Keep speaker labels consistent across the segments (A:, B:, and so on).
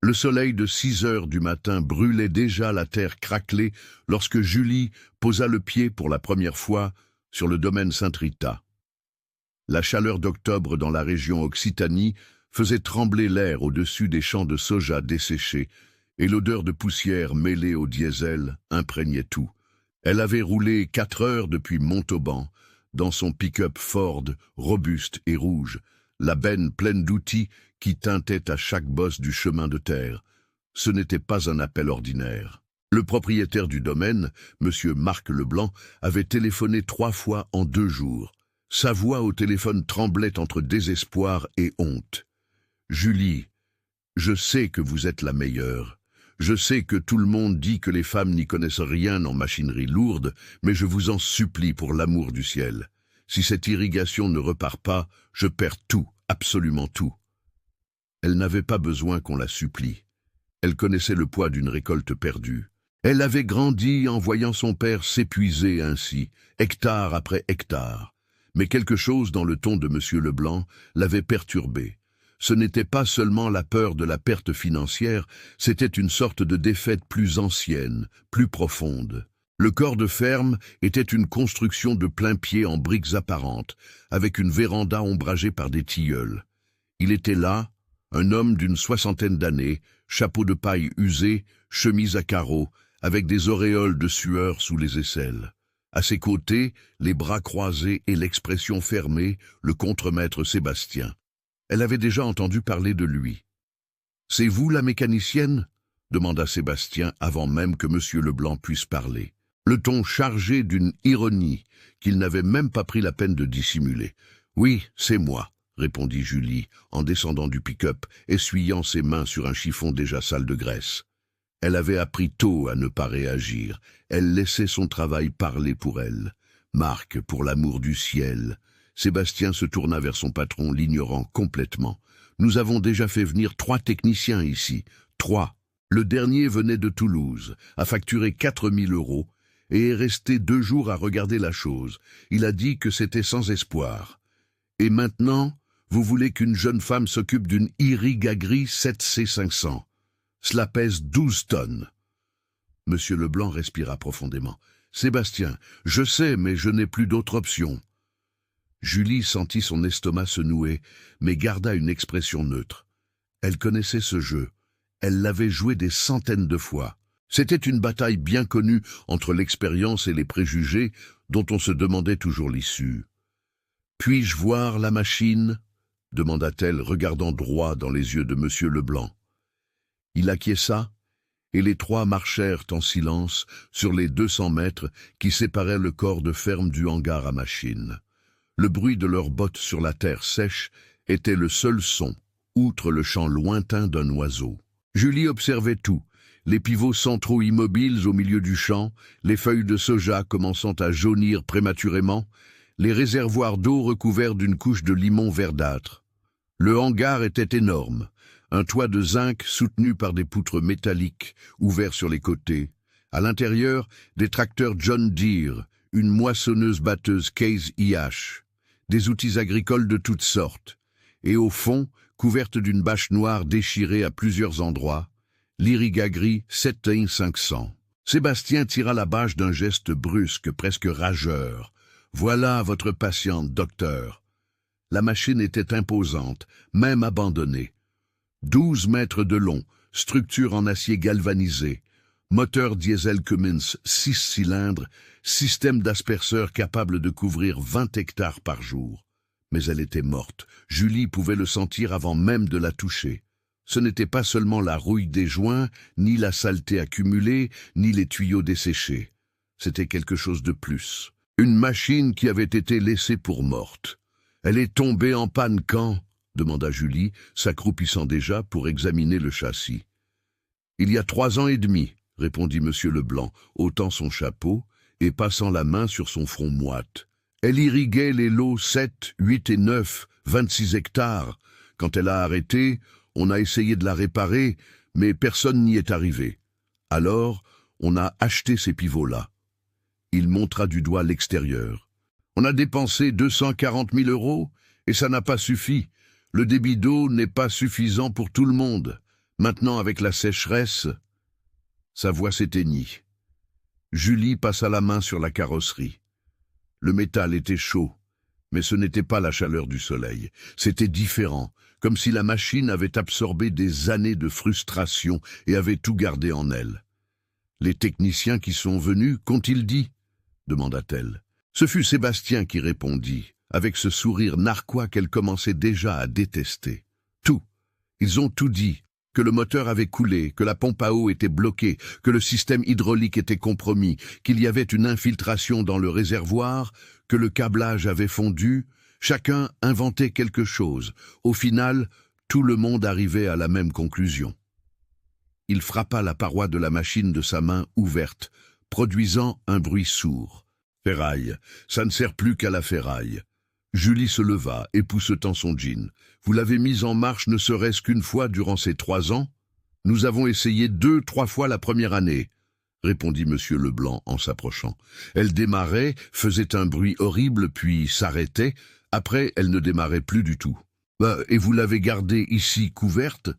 A: Le soleil de 6 heures du matin brûlait déjà la terre craquelée lorsque Julie posa le pied pour la première fois sur le domaine Saint-Rita. La chaleur d'octobre dans la région Occitanie faisait trembler l'air au-dessus des champs de soja desséchés, et l'odeur de poussière mêlée au diesel imprégnait tout. Elle avait roulé 4 heures depuis Montauban, dans son pick-up Ford, robuste et rouge, la benne pleine d'outils qui teintait à chaque bosse du chemin de terre. Ce n'était pas un appel ordinaire. Le propriétaire du domaine, M. Marc Leblanc, avait téléphoné 3 fois en 2 jours. Sa voix au téléphone tremblait entre désespoir et honte. « Julie, je sais que vous êtes la meilleure. Je sais que tout le monde dit que les femmes n'y connaissent rien en machinerie lourde, mais je vous en supplie pour l'amour du ciel. Si cette irrigation ne repart pas, je perds tout, absolument tout. » Elle n'avait pas besoin qu'on la supplie. Elle connaissait le poids d'une récolte perdue. Elle avait grandi en voyant son père s'épuiser ainsi, hectare après hectare. Mais quelque chose dans le ton de M. Leblanc l'avait perturbée. Ce n'était pas seulement la peur de la perte financière, c'était une sorte de défaite plus ancienne, plus profonde. Le corps de ferme était une construction de plain-pied en briques apparentes, avec une véranda ombragée par des tilleuls. Il était là, un homme d'une 60aine d'années, chapeau de paille usé, chemise à carreaux, avec des auréoles de sueur sous les aisselles. À ses côtés, les bras croisés et l'expression fermée, le contremaître Sébastien. Elle avait déjà entendu parler de lui. « C'est vous la mécanicienne ?» demanda Sébastien avant même que M. Leblanc puisse parler. Le ton chargé d'une ironie qu'il n'avait même pas pris la peine de dissimuler. « Oui, c'est moi », répondit Julie en descendant du pick-up, essuyant ses mains sur un chiffon déjà sale de graisse. Elle avait appris tôt à ne pas réagir. Elle laissait son travail parler pour elle. « Marc, pour l'amour du ciel !» Sébastien se tourna vers son patron, l'ignorant complètement. « Nous avons déjà fait venir 3 techniciens ici. 3. Le dernier venait de Toulouse, a facturé 4 000 € et est resté 2 jours à regarder la chose. Il a dit que c'était sans espoir. Et maintenant, vous voulez qu'une jeune femme s'occupe d'une Irrigagri 7C500. Cela pèse 12 tonnes. » Monsieur Leblanc respira profondément. « Sébastien, je sais, mais je n'ai plus d'autre option. » Julie sentit son estomac se nouer, mais garda une expression neutre. Elle connaissait ce jeu. Elle l'avait joué des centaines de fois. C'était une bataille bien connue entre l'expérience et les préjugés dont on se demandait toujours l'issue. « Puis-je voir la machine ?» demanda-t-elle, regardant droit dans les yeux de M. Leblanc. Il acquiesça, et les 3 marchèrent en silence sur les 200 mètres qui séparaient le corps de ferme du hangar à machine. Le bruit de leurs bottes sur la terre sèche était le seul son, outre le chant lointain d'un oiseau. Julie observait tout, les pivots centraux immobiles au milieu du champ, les feuilles de soja commençant à jaunir prématurément, les réservoirs d'eau recouverts d'une couche de limon verdâtre. Le hangar était énorme, un toit de zinc soutenu par des poutres métalliques ouverts sur les côtés. À l'intérieur, des tracteurs John Deere, une moissonneuse-batteuse Case IH, des outils agricoles de toutes sortes, et au fond, couverte d'une bâche noire déchirée à plusieurs endroits, l'Irrigagri 7C500. Sébastien tira la bâche d'un geste brusque, presque rageur. « Voilà votre patiente, docteur. » La machine était imposante, même abandonnée. 12 mètres de long, structure en acier galvanisé, moteur diesel Cummins 6 cylindres, système d'asperceur capable de couvrir 20 hectares par jour. Mais elle était morte. Julie pouvait le sentir avant même de la toucher. Ce n'était pas seulement la rouille des joints, ni la saleté accumulée, ni les tuyaux desséchés. C'était quelque chose de plus. Une machine qui avait été laissée pour morte. « Elle est tombée en panne quand ?» demanda Julie, s'accroupissant déjà pour examiner le châssis. « Il y a 3 ans et demi, » répondit M. Leblanc, ôtant son chapeau et passant la main sur son front moite. Elle irriguait les lots 7, 8 et 9, 26 hectares. Quand elle a arrêté, on a essayé de la réparer, mais personne n'y est arrivé. Alors, on a acheté ces pivots-là. Il montra du doigt l'extérieur. On a dépensé 240 000 € et ça n'a pas suffi. Le débit d'eau n'est pas suffisant pour tout le monde. Maintenant, avec la sécheresse, sa voix s'éteignit. Julie passa la main sur la carrosserie. Le métal était chaud, mais ce n'était pas la chaleur du soleil. C'était différent, comme si la machine avait absorbé des années de frustration et avait tout gardé en elle. « Les techniciens qui sont venus, qu'ont-ils dit ?» demanda-t-elle. Ce fut Sébastien qui répondit, avec ce sourire narquois qu'elle commençait déjà à détester. Tout. Ils ont tout dit. Que le moteur avait coulé, que la pompe à eau était bloquée, que le système hydraulique était compromis, qu'il y avait une infiltration dans le réservoir, que le câblage avait fondu. Chacun inventait quelque chose. Au final, tout le monde arrivait à la même conclusion. Il frappa la paroi de la machine de sa main ouverte, produisant un bruit sourd. Ferraille, ça ne sert plus qu'à la ferraille. Julie se leva, époussetant son jean. Vous l'avez mise en marche ne serait-ce qu'une fois durant ces 3 ans? Nous avons essayé 2-3 fois la première année, répondit Monsieur Leblanc en s'approchant. Elle démarrait, faisait un bruit horrible, puis s'arrêtait. Après, elle ne démarrait plus du tout. Et vous l'avez gardée ici couverte?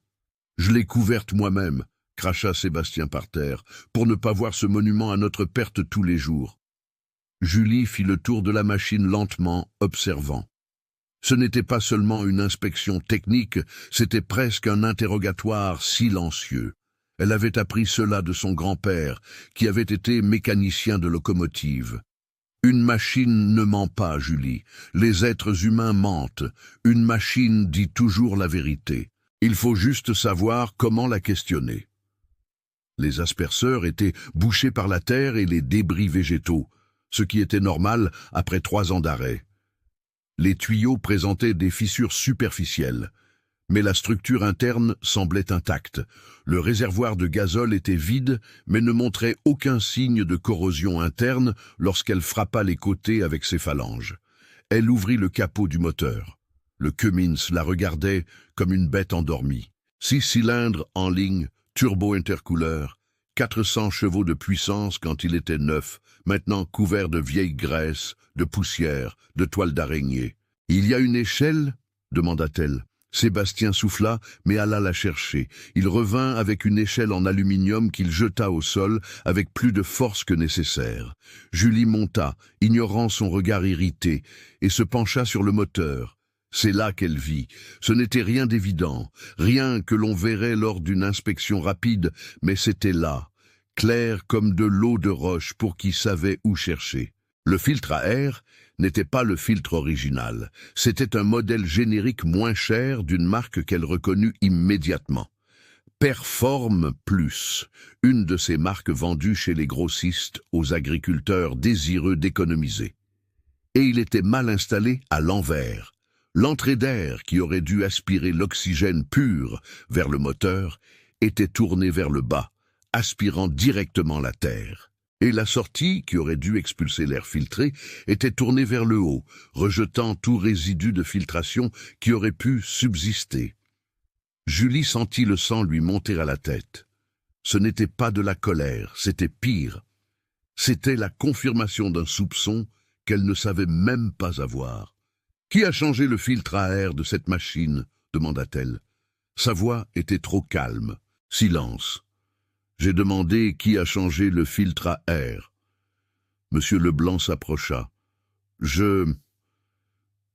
A: Je l'ai couverte moi-même, cracha Sébastien par terre, pour ne pas voir ce monument à notre perte tous les jours. Julie fit le tour de la machine lentement, observant. Ce n'était pas seulement une inspection technique, c'était presque un interrogatoire silencieux. Elle avait appris cela de son grand-père, qui avait été mécanicien de locomotive. Une machine ne ment pas, Julie. Les êtres humains mentent. Une machine dit toujours la vérité. Il faut juste savoir comment la questionner. Les asperceurs étaient bouchés par la terre et les débris végétaux, ce qui était normal après 3 ans d'arrêt. Les tuyaux présentaient des fissures superficielles, mais la structure interne semblait intacte. Le réservoir de gazole était vide, mais ne montrait aucun signe de corrosion interne lorsqu'elle frappa les côtés avec ses phalanges. Elle ouvrit le capot du moteur. Le Cummins la regardait comme une bête endormie. 6 cylindres en ligne, turbo-intercouleur, 400 chevaux de puissance quand il était neuf, maintenant couvert de vieille graisse, de poussière, de toile d'araignée. « Il y a une échelle ?» demanda-t-elle. Sébastien souffla, mais alla la chercher. Il revint avec une échelle en aluminium qu'il jeta au sol avec plus de force que nécessaire. Julie monta, ignorant son regard irrité, et se pencha sur le moteur. C'est là qu'elle vit. Ce n'était rien d'évident, rien que l'on verrait lors d'une inspection rapide, mais c'était là, clair comme de l'eau de roche pour qui savait où chercher. Le filtre à air n'était pas le filtre original. C'était un modèle générique moins cher d'une marque qu'elle reconnut immédiatement. Perform Plus, une de ces marques vendues chez les grossistes aux agriculteurs désireux d'économiser. Et il était mal installé à l'envers. L'entrée d'air, qui aurait dû aspirer l'oxygène pur vers le moteur, était tournée vers le bas, aspirant directement la terre. Et la sortie, qui aurait dû expulser l'air filtré, était tournée vers le haut, rejetant tout résidu de filtration qui aurait pu subsister. Julie sentit le sang lui monter à la tête. Ce n'était pas de la colère, c'était pire. C'était la confirmation d'un soupçon qu'elle ne savait même pas avoir. « Qui a changé le filtre à air de cette machine ?» demanda-t-elle. Sa voix était trop calme. Silence. J'ai demandé qui a changé le filtre à air. Monsieur Leblanc s'approcha. Je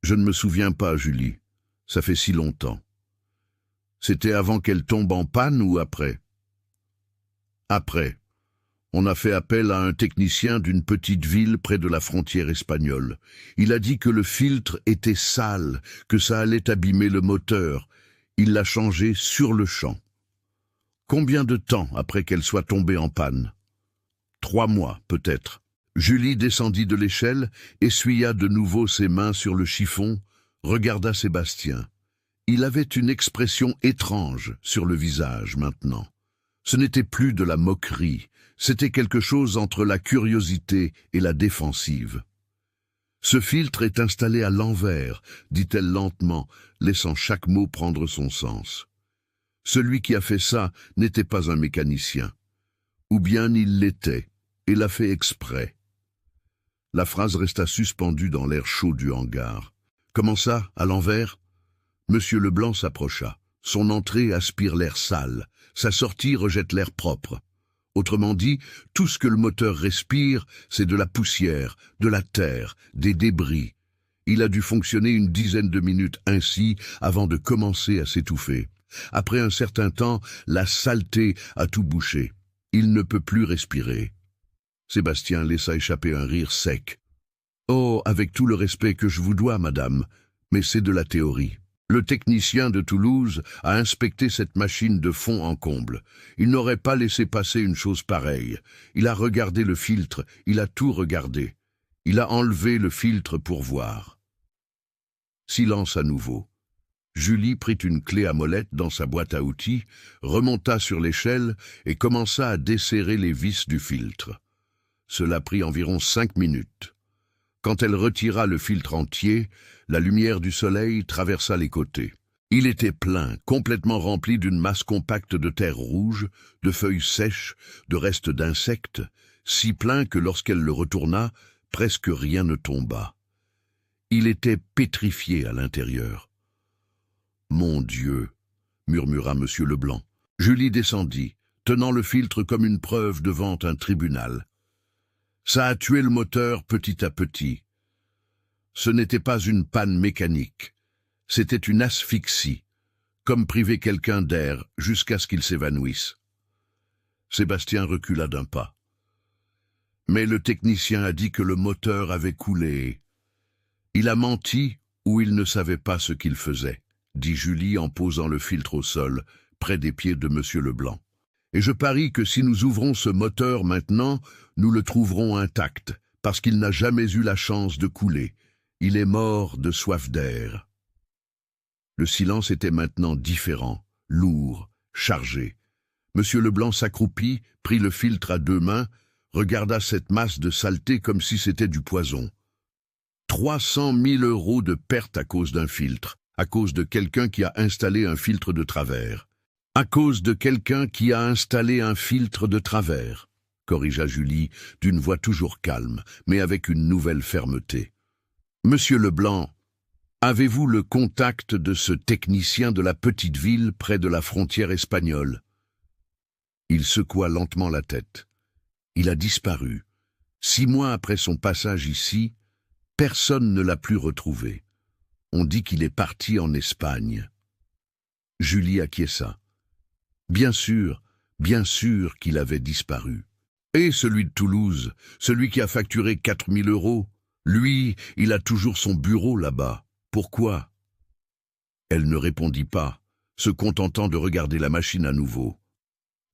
A: ne me souviens pas, Julie. Ça fait si longtemps. C'était avant qu'elle tombe en panne ou après? Après. On a fait appel à un technicien d'une petite ville près de la frontière espagnole. Il a dit que le filtre était sale, que ça allait abîmer le moteur. Il l'a changé sur le champ. Combien de temps après qu'elle soit tombée en panne? 3 mois, peut-être. Julie descendit de l'échelle, essuya de nouveau ses mains sur le chiffon, regarda Sébastien. Il avait une expression étrange sur le visage maintenant. Ce n'était plus de la moquerie, c'était quelque chose entre la curiosité et la défensive. « Ce filtre est installé à l'envers », dit-elle lentement, laissant chaque mot prendre son sens. Celui qui a fait ça n'était pas un mécanicien. Ou bien il l'était, et l'a fait exprès. La phrase resta suspendue dans l'air chaud du hangar. « Comment ça, à l'envers ?» Monsieur Leblanc s'approcha. Son entrée aspire l'air sale, sa sortie rejette l'air propre. Autrement dit, tout ce que le moteur respire, c'est de la poussière, de la terre, des débris. Il a dû fonctionner une dizaine de minutes ainsi avant de commencer à s'étouffer. Après un certain temps, la saleté a tout bouché. Il ne peut plus respirer. Sébastien laissa échapper un rire sec. « Oh, avec tout le respect que je vous dois, madame, mais c'est de la théorie. » Le technicien de Toulouse a inspecté cette machine de fond en comble. Il n'aurait pas laissé passer une chose pareille. Il a regardé le filtre, il a tout regardé. Il a enlevé le filtre pour voir. Silence à nouveau. Julie prit une clé à molette dans sa boîte à outils, remonta sur l'échelle et commença à desserrer les vis du filtre. Cela prit environ 5 minutes. Quand elle retira le filtre entier, la lumière du soleil traversa les côtés. Il était plein, complètement rempli d'une masse compacte de terre rouge, de feuilles sèches, de restes d'insectes, si plein que lorsqu'elle le retourna, presque rien ne tomba. Il était pétrifié à l'intérieur. « Mon Dieu !» murmura M. Leblanc. Julie descendit, tenant le filtre comme une preuve devant un tribunal. Ça a tué le moteur petit à petit. Ce n'était pas une panne mécanique, c'était une asphyxie, comme priver quelqu'un d'air jusqu'à ce qu'il s'évanouisse. Sébastien recula d'un pas. Mais le technicien a dit que le moteur avait coulé. Il a menti ou il ne savait pas ce qu'il faisait, dit Julie en posant le filtre au sol, près des pieds de M. Leblanc. Et je parie que si nous ouvrons ce moteur maintenant, nous le trouverons intact, parce qu'il n'a jamais eu la chance de couler. Il est mort de soif d'air. Le silence était maintenant différent, lourd, chargé. M. Leblanc s'accroupit, prit le filtre à 2 mains, regarda cette masse de saleté comme si c'était du poison. 300 000 € de perte à cause d'un filtre, à cause de quelqu'un qui a installé un filtre de travers. À cause de quelqu'un qui a installé un filtre de travers, corrigea Julie d'une voix toujours calme, mais avec une nouvelle fermeté. Monsieur Leblanc, avez-vous le contact de ce technicien de la petite ville près de la frontière espagnole? Il secoua lentement la tête. Il a disparu. 6 mois après son passage ici, personne ne l'a plus retrouvé. On dit qu'il est parti en Espagne. Julie acquiesça. Bien sûr qu'il avait disparu. Et celui de Toulouse, celui qui a facturé 4 000 €, lui, il a toujours son bureau là-bas. Pourquoi? Elle ne répondit pas, se contentant de regarder la machine à nouveau.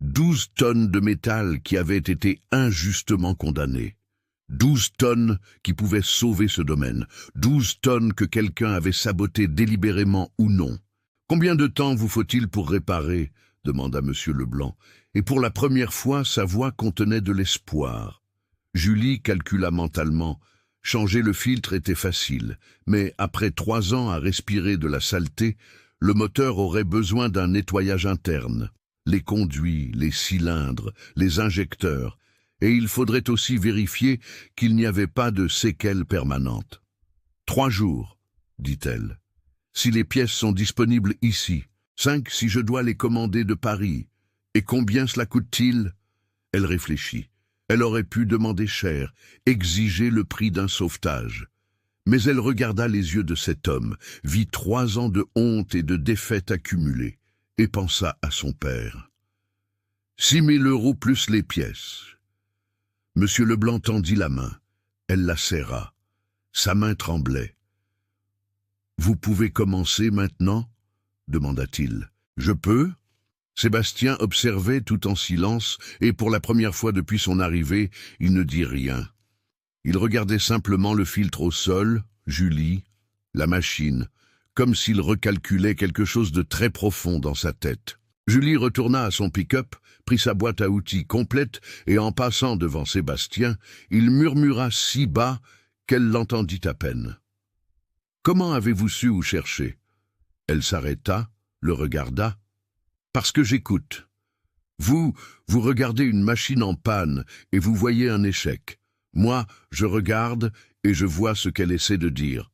A: 12 tonnes de métal qui avaient été injustement condamnées. 12 tonnes qui pouvaient sauver ce domaine. 12 tonnes que quelqu'un avait sabotées délibérément ou non. Combien de temps vous faut-il pour réparer? Demanda M. Leblanc, et pour la première fois sa voix contenait de l'espoir. Julie calcula mentalement. Changer le filtre était facile, mais après 3 ans à respirer de la saleté, le moteur aurait besoin d'un nettoyage interne. Les conduits, les cylindres, les injecteurs, et il faudrait aussi vérifier qu'il n'y avait pas de séquelles permanentes. 3 jours, dit-elle. Si les pièces sont disponibles ici, 5 si je dois les commander de Paris. Et combien cela coûte-t-il? Elle réfléchit. Elle aurait pu demander cher, exiger le prix d'un sauvetage. Mais elle regarda les yeux de cet homme, vit 3 ans de honte et de défaite accumulées, et pensa à son père. 6 000 € plus les pièces. M. Leblanc tendit la main. Elle la serra. Sa main tremblait. « Vous pouvez commencer maintenant ?» demanda-t-il. « Je peux ?» Sébastien observait tout en silence, et pour la première fois depuis son arrivée, il ne dit rien. Il regardait simplement le filtre au sol, Julie, la machine, comme s'il recalculait quelque chose de très profond dans sa tête. Julie retourna à son pick-up, prit sa boîte à outils complète, et en passant devant Sébastien, il murmura si bas qu'elle l'entendit à peine. « Comment avez-vous su où chercher ?» Elle s'arrêta, le regarda. « Parce que j'écoute. Vous regardez une machine en panne et vous voyez un échec. Moi, je regarde et je vois ce qu'elle essaie de dire. »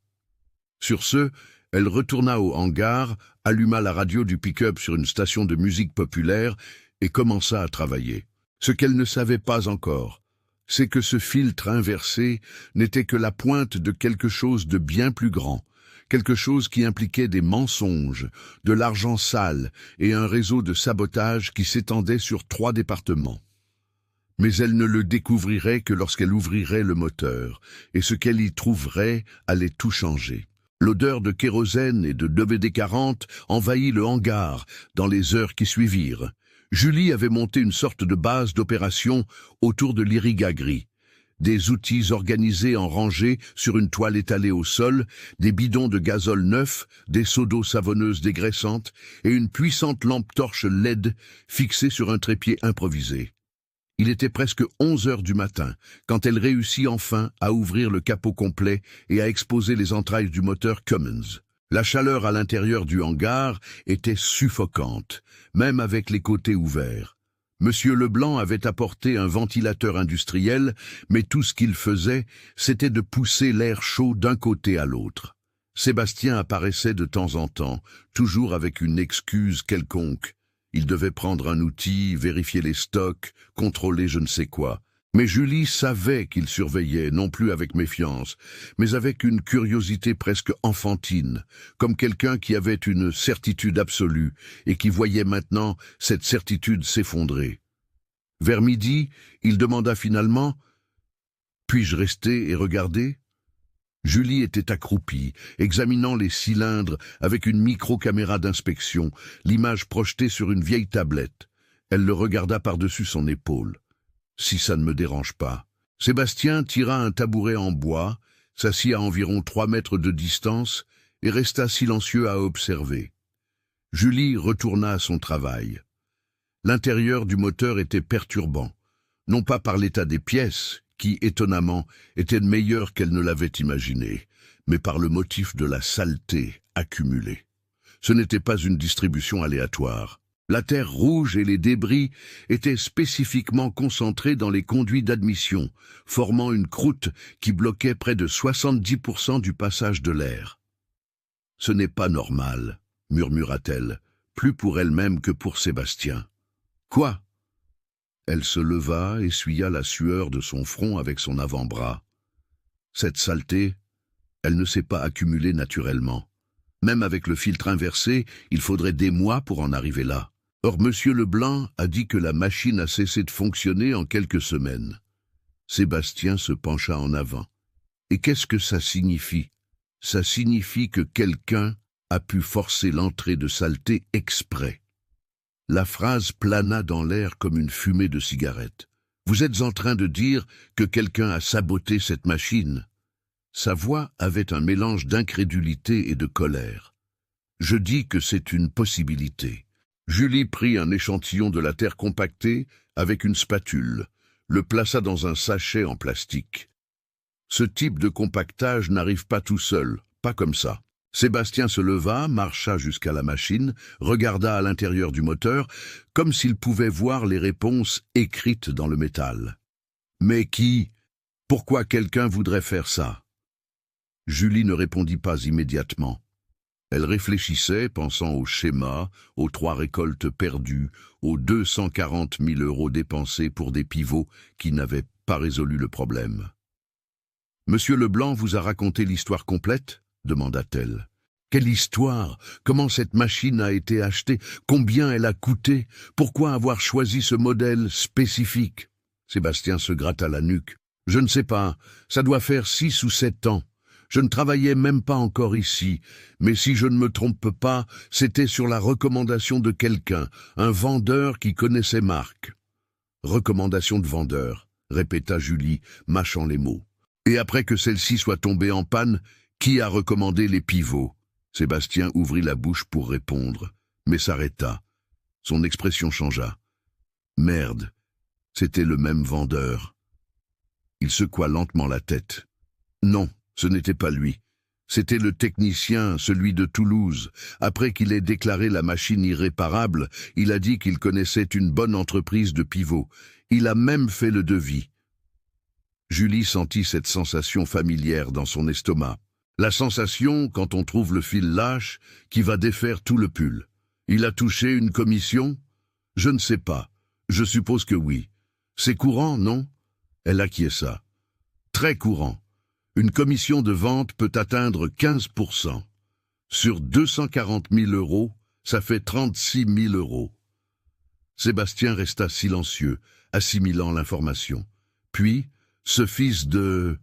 A: Sur ce, Elle retourna au hangar, alluma la radio du pick-up sur une station de musique populaire et commença à travailler. Ce qu'elle ne savait pas encore, c'est que ce filtre inversé n'était que la pointe de quelque chose de bien plus grand, quelque chose qui impliquait des mensonges, de l'argent sale et un réseau de sabotage qui s'étendait sur 3 départements. Mais elle ne le découvrirait que lorsqu'elle ouvrirait le moteur, et ce qu'elle y trouverait allait tout changer. L'odeur de kérosène et de WD-40 envahit le hangar dans les heures qui suivirent. Julie avait monté une sorte de base d'opération autour de l'Iriga gris. Des outils organisés en rangées sur une toile étalée au sol, des bidons de gazole neufs, des seaux d'eau savonneuse dégraissante et une puissante lampe torche LED fixée sur un trépied improvisé. Il était presque 11 heures du matin quand elle réussit enfin à ouvrir le capot complet et à exposer les entrailles du moteur Cummins. La chaleur à l'intérieur du hangar était suffocante, même avec les côtés ouverts. Monsieur Leblanc avait apporté un ventilateur industriel, mais tout ce qu'il faisait, c'était de pousser l'air chaud d'un côté à l'autre. Sébastien apparaissait de temps en temps, toujours avec une excuse quelconque. Il devait prendre un outil, vérifier les stocks, contrôler je ne sais quoi. Mais Julie savait qu'il surveillait, non plus avec méfiance, mais avec une curiosité presque enfantine, comme quelqu'un qui avait une certitude absolue et qui voyait maintenant cette certitude s'effondrer. Vers midi, il demanda finalement « Puis-je rester et regarder ?» Julie était accroupie, examinant les cylindres avec une micro-caméra d'inspection, l'image projetée sur une vieille tablette. Elle le regarda par-dessus son épaule. « Si ça ne me dérange pas. » Sébastien tira un tabouret en bois, s'assit à environ 3 mètres de distance et resta silencieux à observer. Julie retourna à son travail. L'intérieur du moteur était perturbant, non pas par l'état des pièces, qui, étonnamment, était meilleur qu'elle ne l'avait imaginé, mais par le motif de la saleté accumulée. Ce n'était pas une distribution aléatoire. La terre rouge et les débris étaient spécifiquement concentrés dans les conduits d'admission, formant une croûte qui bloquait près de 70% du passage de l'air. « Ce n'est pas normal », murmura-t-elle, plus pour elle-même que pour Sébastien. « Quoi ?» Elle se leva, essuya la sueur de son front avec son avant-bras. Cette saleté, elle ne s'est pas accumulée naturellement. Même avec le filtre inversé, il faudrait des mois pour en arriver là. Or, Monsieur Leblanc a dit que la machine a cessé de fonctionner en quelques semaines. Sébastien se pencha en avant. Et qu'est-ce que ça signifie? Ça signifie que quelqu'un a pu forcer l'entrée de saleté exprès. La phrase plana dans l'air comme une fumée de cigarette. Vous êtes en train de dire que quelqu'un a saboté cette machine? Sa voix avait un mélange d'incrédulité et de colère. Je dis que c'est une possibilité. Julie prit un échantillon de la terre compactée avec une spatule, le plaça dans un sachet en plastique. Ce type de compactage n'arrive pas tout seul, pas comme ça. Sébastien se leva, marcha jusqu'à la machine, regarda à l'intérieur du moteur, comme s'il pouvait voir les réponses écrites dans le métal. Mais qui? Pourquoi quelqu'un voudrait faire ça? Julie ne répondit pas immédiatement. Elle réfléchissait, pensant au schéma, aux 3 récoltes perdues, aux 240 000 € dépensés pour des pivots qui n'avaient pas résolu le problème. « Monsieur Leblanc vous a raconté l'histoire complète ?» demanda-t-elle. « Quelle histoire? Comment cette machine a été achetée? Combien elle a coûté? Pourquoi avoir choisi ce modèle spécifique ?» Sébastien se gratta la nuque. « Je ne sais pas, ça doit faire 6 ou 7 ans. Je ne travaillais même pas encore ici, mais si je ne me trompe pas, c'était sur la recommandation de quelqu'un, un vendeur qui connaissait Marc. »« Recommandation de vendeur », répéta Julie, mâchant les mots. « Et après que celle-ci soit tombée en panne, qui a recommandé les pivots ?» Sébastien ouvrit la bouche pour répondre, mais s'arrêta. Son expression changea. « Merde, c'était le même vendeur. » Il secoua lentement la tête. « Non, ce n'était pas lui. C'était le technicien, celui de Toulouse. Après qu'il ait déclaré la machine irréparable, il a dit qu'il connaissait une bonne entreprise de pivots. Il a même fait le devis. » Julie sentit cette sensation familière dans son estomac. La sensation, quand on trouve le fil lâche, qui va défaire tout le pull. Il a touché une commission? Je ne sais pas. Je suppose que oui. C'est courant, non? Elle acquiesça. Très courant. Une commission de vente peut atteindre 15%. Sur 240 000 €, ça fait 36 000 €. Sébastien resta silencieux, assimilant l'information. Puis, ce fils de...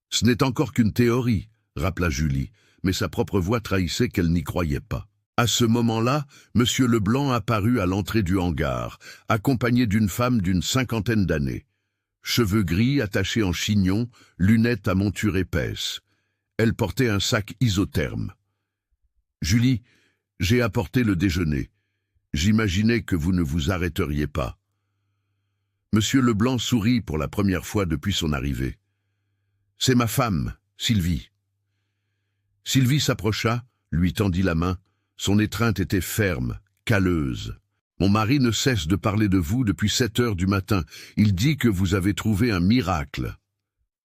A: Ce n'est encore qu'une théorie, rappela Julie, mais sa propre voix trahissait qu'elle n'y croyait pas. À ce moment-là, M. Leblanc apparut à l'entrée du hangar, accompagné d'une femme d'une 50aine d'années. Cheveux gris attachés en chignon, lunettes à monture épaisse. Elle portait un sac isotherme. « Julie, j'ai apporté le déjeuner. J'imaginais que vous ne vous arrêteriez pas. » M. Leblanc sourit pour la première fois depuis son arrivée. « C'est ma femme, Sylvie. » Sylvie s'approcha, lui tendit la main. Son étreinte était ferme, calleuse. « Mon mari ne cesse de parler de vous depuis 7 heures du matin. Il dit que vous avez trouvé un miracle. »«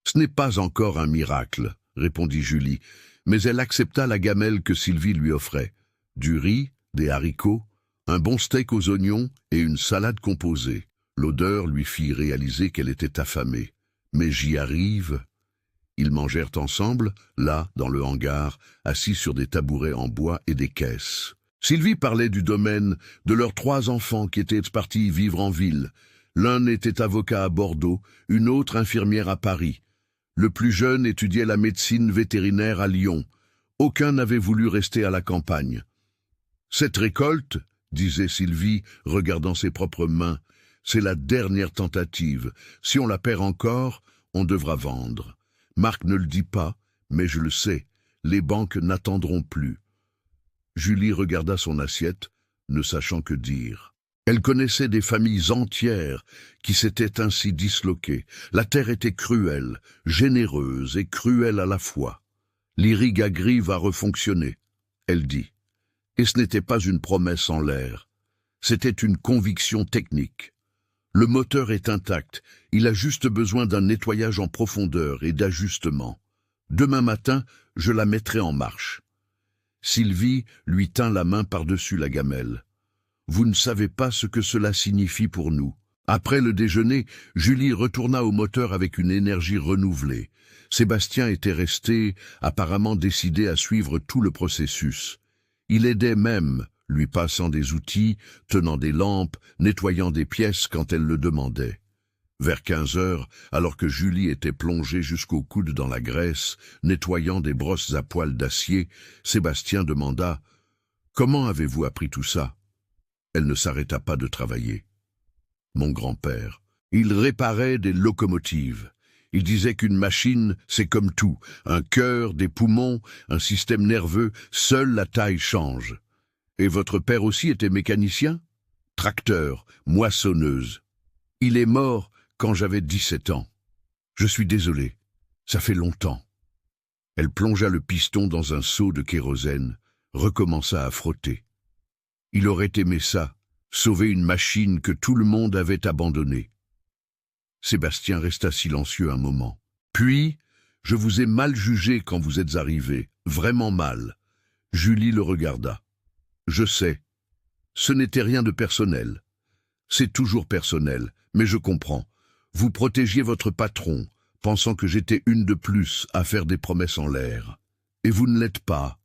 A: Ce n'est pas encore un miracle, » répondit Julie, mais elle accepta la gamelle que Sylvie lui offrait. Du riz, des haricots, un bon steak aux oignons et une salade composée. L'odeur lui fit réaliser qu'elle était affamée. « Mais j'y arrive. » Ils mangèrent ensemble, là, dans le hangar, assis sur des tabourets en bois et des caisses. Sylvie parlait du domaine, de leurs 3 enfants qui étaient partis vivre en ville. L'un était avocat à Bordeaux, une autre infirmière à Paris. Le plus jeune étudiait la médecine vétérinaire à Lyon. Aucun n'avait voulu rester à la campagne. « Cette récolte, disait Sylvie, regardant ses propres mains, c'est la dernière tentative. Si on la perd encore, on devra vendre. Marc ne le dit pas, mais je le sais. Les banques n'attendront plus. » Julie regarda son assiette, ne sachant que dire. Elle connaissait des familles entières qui s'étaient ainsi disloquées. La terre était cruelle, généreuse et cruelle à la fois. L'irrigaterie va refonctionner, elle dit. Et ce n'était pas une promesse en l'air. C'était une conviction technique. Le moteur est intact, il a juste besoin d'un nettoyage en profondeur et d'ajustement. Demain matin, je la mettrai en marche. Sylvie lui tint la main par-dessus la gamelle. « Vous ne savez pas ce que cela signifie pour nous. » Après le déjeuner, Julie retourna au moteur avec une énergie renouvelée. Sébastien était resté, apparemment décidé à suivre tout le processus. Il aidait même, lui passant des outils, tenant des lampes, nettoyant des pièces quand elle le demandait. Vers 15 heures, alors que Julie était plongée jusqu'au coude dans la graisse, nettoyant des brosses à poils d'acier, Sébastien demanda « Comment avez-vous appris tout ça ?» Elle ne s'arrêta pas de travailler. Mon grand-père, il réparait des locomotives. Il disait qu'une machine, c'est comme tout, un cœur, des poumons, un système nerveux, seule la taille change. Et votre père aussi était mécanicien? Tracteur, moissonneuse. Il est mort quand j'avais 17 ans. Je suis désolé, ça fait longtemps. Elle plongea le piston dans un seau de kérosène, recommença à frotter. Il aurait aimé ça, sauver une machine que tout le monde avait abandonnée. Sébastien resta silencieux un moment. Puis, je vous ai mal jugé quand vous êtes arrivé, vraiment mal. Julie le regarda. Je sais, ce n'était rien de personnel. C'est toujours personnel, mais je comprends. Vous protégiez votre patron, pensant que j'étais une de plus à faire des promesses en l'air. Et vous ne l'êtes pas.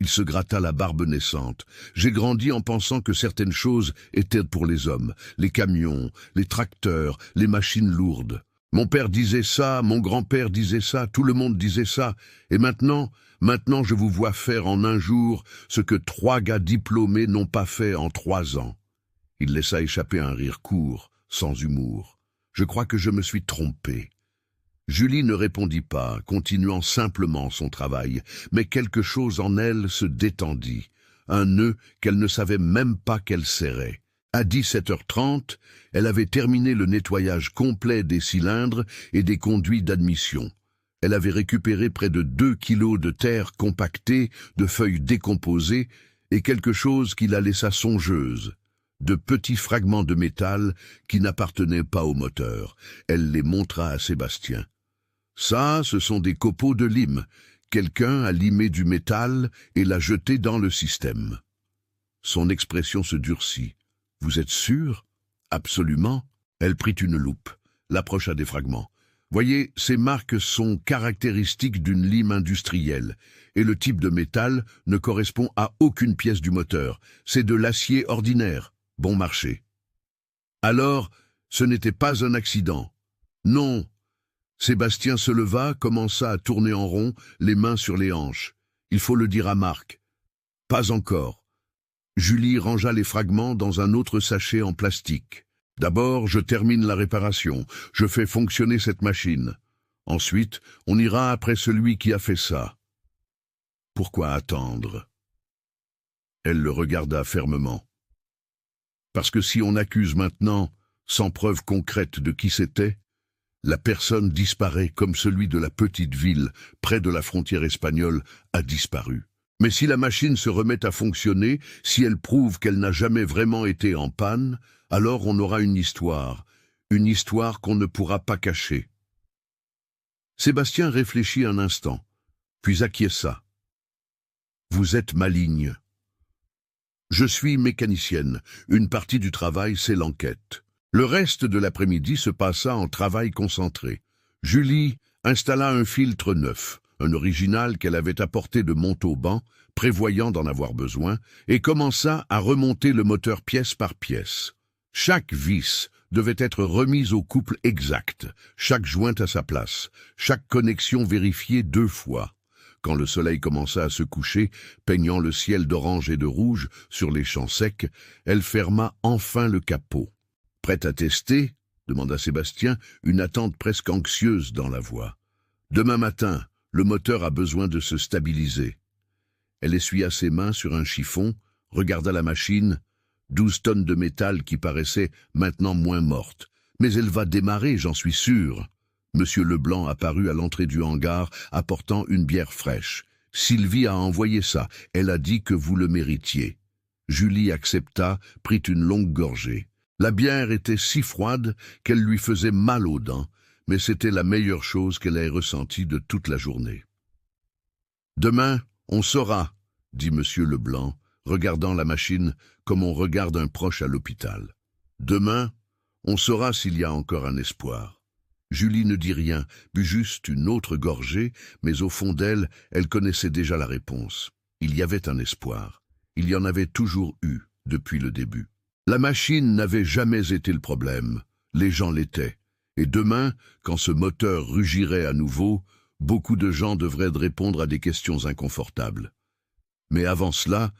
A: Il se gratta la barbe naissante. J'ai grandi en pensant que certaines choses étaient pour les hommes. Les camions, les tracteurs, les machines lourdes. Mon père disait ça, mon grand-père disait ça, tout le monde disait ça. Et maintenant je vous vois faire en un jour ce que 3 gars diplômés n'ont pas fait en 3 ans. Il laissa échapper un rire court, sans humour. Je crois que je me suis trompé. Julie ne répondit pas, continuant simplement son travail, mais quelque chose en elle se détendit, un nœud qu'elle ne savait même pas qu'elle serrait. À 17h30, elle avait terminé le nettoyage complet des cylindres et des conduits d'admission. Elle avait récupéré près de 2 kilos de terre compactée, de feuilles décomposées et quelque chose qui la laissa songeuse. De petits fragments de métal qui n'appartenaient pas au moteur. Elle les montra à Sébastien. « Ça, ce sont des copeaux de lime Quelqu'un a limé du métal et l'a jeté dans le système. Son expression se durcit. « Vous êtes sûr ? » ?»« Absolument. » Elle prit une loupe, l'approcha des fragments. « Voyez, ces marques sont caractéristiques d'une lime industrielle, et le type de métal ne correspond à aucune pièce du moteur. C'est de l'acier ordinaire, bon marché. » Alors, ce n'était pas un accident. Non. Sébastien se leva, commença à tourner en rond, les mains sur les hanches. Il faut le dire à Marc. Pas encore. Julie rangea les fragments dans un autre sachet en plastique. D'abord, je termine la réparation. Je fais fonctionner cette machine. Ensuite, on ira après celui qui a fait ça. Pourquoi attendre? Elle le regarda fermement. Parce que si on accuse maintenant, sans preuve concrète de qui c'était, la personne disparaît comme celui de la petite ville, près de la frontière espagnole, a disparu. Mais si la machine se remet à fonctionner, si elle prouve qu'elle n'a jamais vraiment été en panne, alors on aura une histoire qu'on ne pourra pas cacher. Sébastien réfléchit un instant, puis acquiesça. Vous êtes maligne. Je suis mécanicienne. Une partie du travail, c'est l'enquête. Le reste de l'après-midi se passa en travail concentré. Julie installa un filtre neuf, un original qu'elle avait apporté de Montauban, prévoyant d'en avoir besoin, et commença à remonter le moteur pièce par pièce. Chaque vis devait être remise au couple exact, chaque jointe à sa place, chaque connexion vérifiée 2 fois. Quand le soleil commença à se coucher, peignant le ciel d'orange et de rouge sur les champs secs, elle ferma enfin le capot. « Prête à tester ?» demanda Sébastien, une attente presque anxieuse dans la voix. « Demain matin, le moteur a besoin de se stabiliser. » Elle essuya ses mains sur un chiffon, regarda la machine, 12 tonnes de métal qui paraissaient maintenant moins mortes. « Mais elle va démarrer, j'en suis sûr. » Monsieur Leblanc apparut à l'entrée du hangar, apportant une bière fraîche. « Sylvie a envoyé ça. Elle a dit que vous le méritiez. » Julie accepta, prit une longue gorgée. La bière était si froide qu'elle lui faisait mal aux dents, mais c'était la meilleure chose qu'elle ait ressentie de toute la journée. « Demain, on saura, » dit Monsieur Leblanc, regardant la machine comme on regarde un proche à l'hôpital. « Demain, on saura s'il y a encore un espoir. » Julie ne dit rien, but juste une autre gorgée, mais au fond d'elle, elle connaissait déjà la réponse. Il y avait un espoir. Il y en avait toujours eu, depuis le début. La machine n'avait jamais été le problème, les gens l'étaient. Et demain, quand ce moteur rugirait à nouveau, beaucoup de gens devraient répondre à des questions inconfortables. Mais avant cela,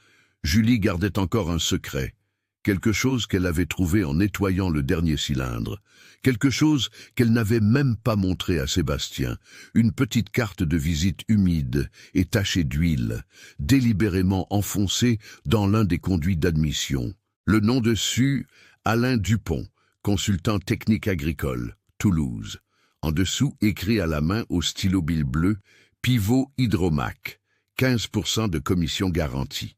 A: Julie gardait encore un secret, quelque chose qu'elle avait trouvé en nettoyant le dernier cylindre, quelque chose qu'elle n'avait même pas montré à Sébastien, une petite carte de visite humide et tachée d'huile, délibérément enfoncée dans l'un des conduits d'admission. Le nom dessus, Alain Dupont, consultant technique agricole, Toulouse. En dessous, écrit à la main au stylo bile bleu, Pivot Hydromac, 15% de commission garantie.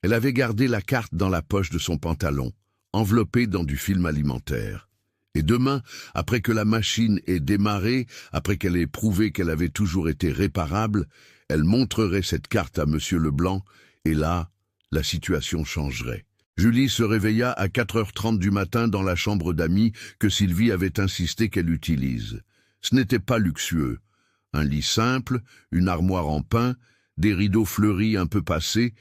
A: Elle avait gardé la carte dans la poche de son pantalon, enveloppée dans du film alimentaire. Et demain, après que la machine ait démarré, après qu'elle ait prouvé qu'elle avait toujours été réparable, elle montrerait cette carte à Monsieur Leblanc, et là, la situation changerait. Julie se réveilla à 4h30 du matin dans la chambre d'amis que Sylvie avait insisté qu'elle utilise. Ce n'était pas luxueux. Un lit simple, une armoire en pin, des rideaux fleuris un peu passés,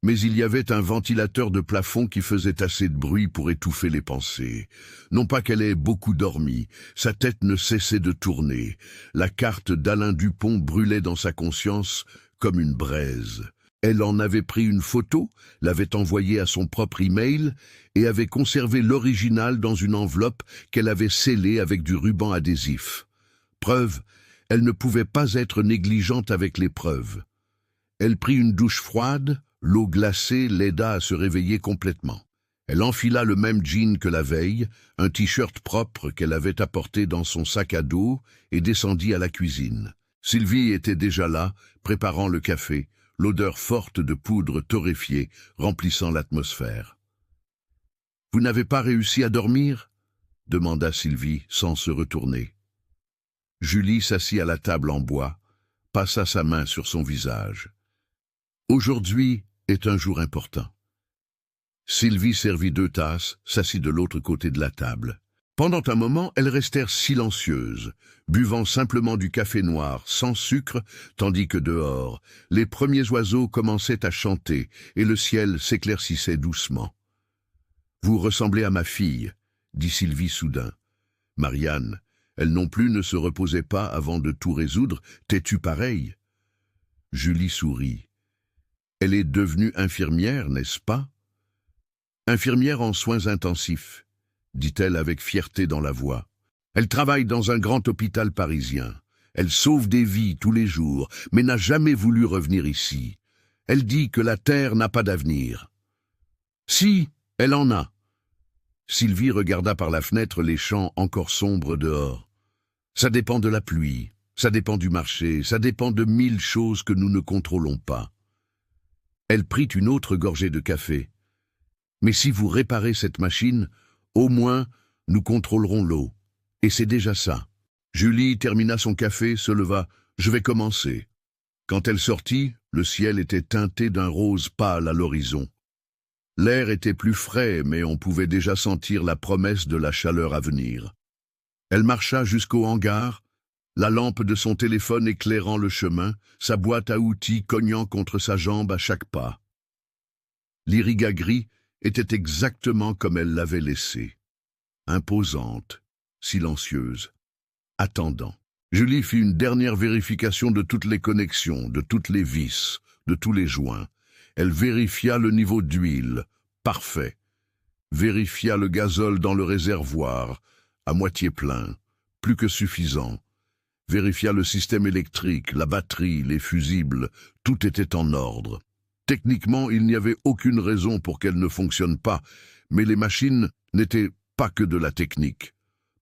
A: mais il y avait un ventilateur de plafond qui faisait assez de bruit pour étouffer les pensées. Non pas qu'elle ait beaucoup dormi, sa tête ne cessait de tourner. La carte d'Alain Dupont brûlait dans sa conscience comme une braise. Elle en avait pris une photo, l'avait envoyée à son propre email et avait conservé l'original dans une enveloppe qu'elle avait scellée avec du ruban adhésif. Preuve, elle ne pouvait pas être négligente avec les preuves. Elle prit une douche froide, l'eau glacée l'aida à se réveiller complètement. Elle enfila le même jean que la veille, un t-shirt propre qu'elle avait apporté dans son sac à dos et descendit à la cuisine. Sylvie était déjà là, préparant le café, l'odeur forte de poudre torréfiée remplissant l'atmosphère. « Vous n'avez pas réussi à dormir ?» demanda Sylvie sans se retourner. Julie s'assit à la table en bois, passa sa main sur son visage. Aujourd'hui est un jour important. Sylvie servit 2 tasses, s'assit de l'autre côté de la table. Pendant un moment, elles restèrent silencieuses, buvant simplement du café noir, sans sucre, tandis que dehors, les premiers oiseaux commençaient à chanter et le ciel s'éclaircissait doucement. « Vous ressemblez à ma fille », dit Sylvie soudain. Marianne, elle non plus ne se reposait pas avant de tout résoudre, t'es-tu pareil? Julie sourit. Elle est devenue infirmière, n'est-ce pas? Infirmière en soins intensifs, dit-elle avec fierté dans la voix. Elle travaille dans un grand hôpital parisien. Elle sauve des vies tous les jours, mais n'a jamais voulu revenir ici. Elle dit que la terre n'a pas d'avenir. Si, elle en a. Sylvie regarda par la fenêtre les champs encore sombres dehors. Ça dépend de la pluie, ça dépend du marché, ça dépend de 1000 choses que nous ne contrôlons pas. Elle prit une autre gorgée de café. Mais si vous réparez cette machine, au moins nous contrôlerons l'eau. Et c'est déjà ça. Julie termina son café, se leva. Je vais commencer. Quand elle sortit, le ciel était teinté d'un rose pâle à l'horizon. L'air était plus frais, mais on pouvait déjà sentir la promesse de la chaleur à venir. Elle marcha jusqu'au hangar, la lampe de son téléphone éclairant le chemin, sa boîte à outils cognant contre sa jambe à chaque pas. L'Iriga gris était exactement comme elle l'avait laissé. Imposante, silencieuse, attendant. Julie fit une dernière vérification de toutes les connexions, de toutes les vis, de tous les joints. Elle vérifia le niveau d'huile, parfait. Vérifia le gazole dans le réservoir, à moitié plein, plus que suffisant. Vérifia le système électrique, la batterie, les fusibles, tout était en ordre. Techniquement, il n'y avait aucune raison pour qu'elle ne fonctionne pas, mais les machines n'étaient pas que de la technique.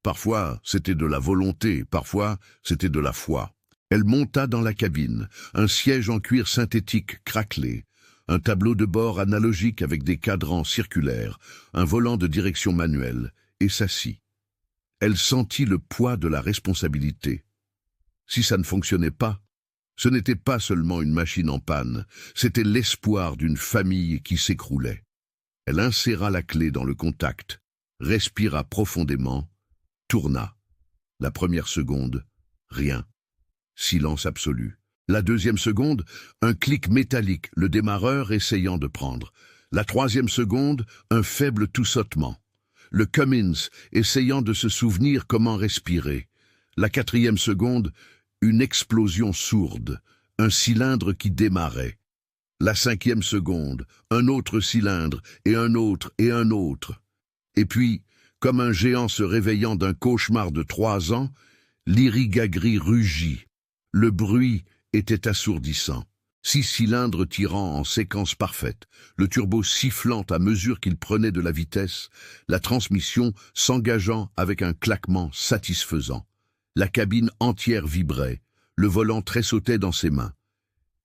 A: Parfois, c'était de la volonté, parfois, c'était de la foi. Elle monta dans la cabine, un siège en cuir synthétique craquelé, un tableau de bord analogique avec des cadrans circulaires, un volant de direction manuelle, et s'assit. Elle sentit le poids de la responsabilité. Si ça ne fonctionnait pas, ce n'était pas seulement une machine en panne, c'était l'espoir d'une famille qui s'écroulait. Elle inséra la clé dans le contact, respira profondément, tourna. La première seconde, rien. Silence absolu. La deuxième seconde, un clic métallique, le démarreur essayant de prendre. La troisième seconde, un faible toussotement. Le Cummins essayant de se souvenir comment respirer. La quatrième seconde, une explosion sourde, un cylindre qui démarrait. La cinquième seconde, un autre cylindre, et un autre, et un autre. Et puis, comme un géant se réveillant d'un cauchemar de 3 ans, l'Iriga gris rugit. Le bruit était assourdissant. 6 cylindres tirant en séquence parfaite, le turbo sifflant à mesure qu'il prenait de la vitesse, la transmission s'engageant avec un claquement satisfaisant. La cabine entière vibrait, le volant tressautait dans ses mains.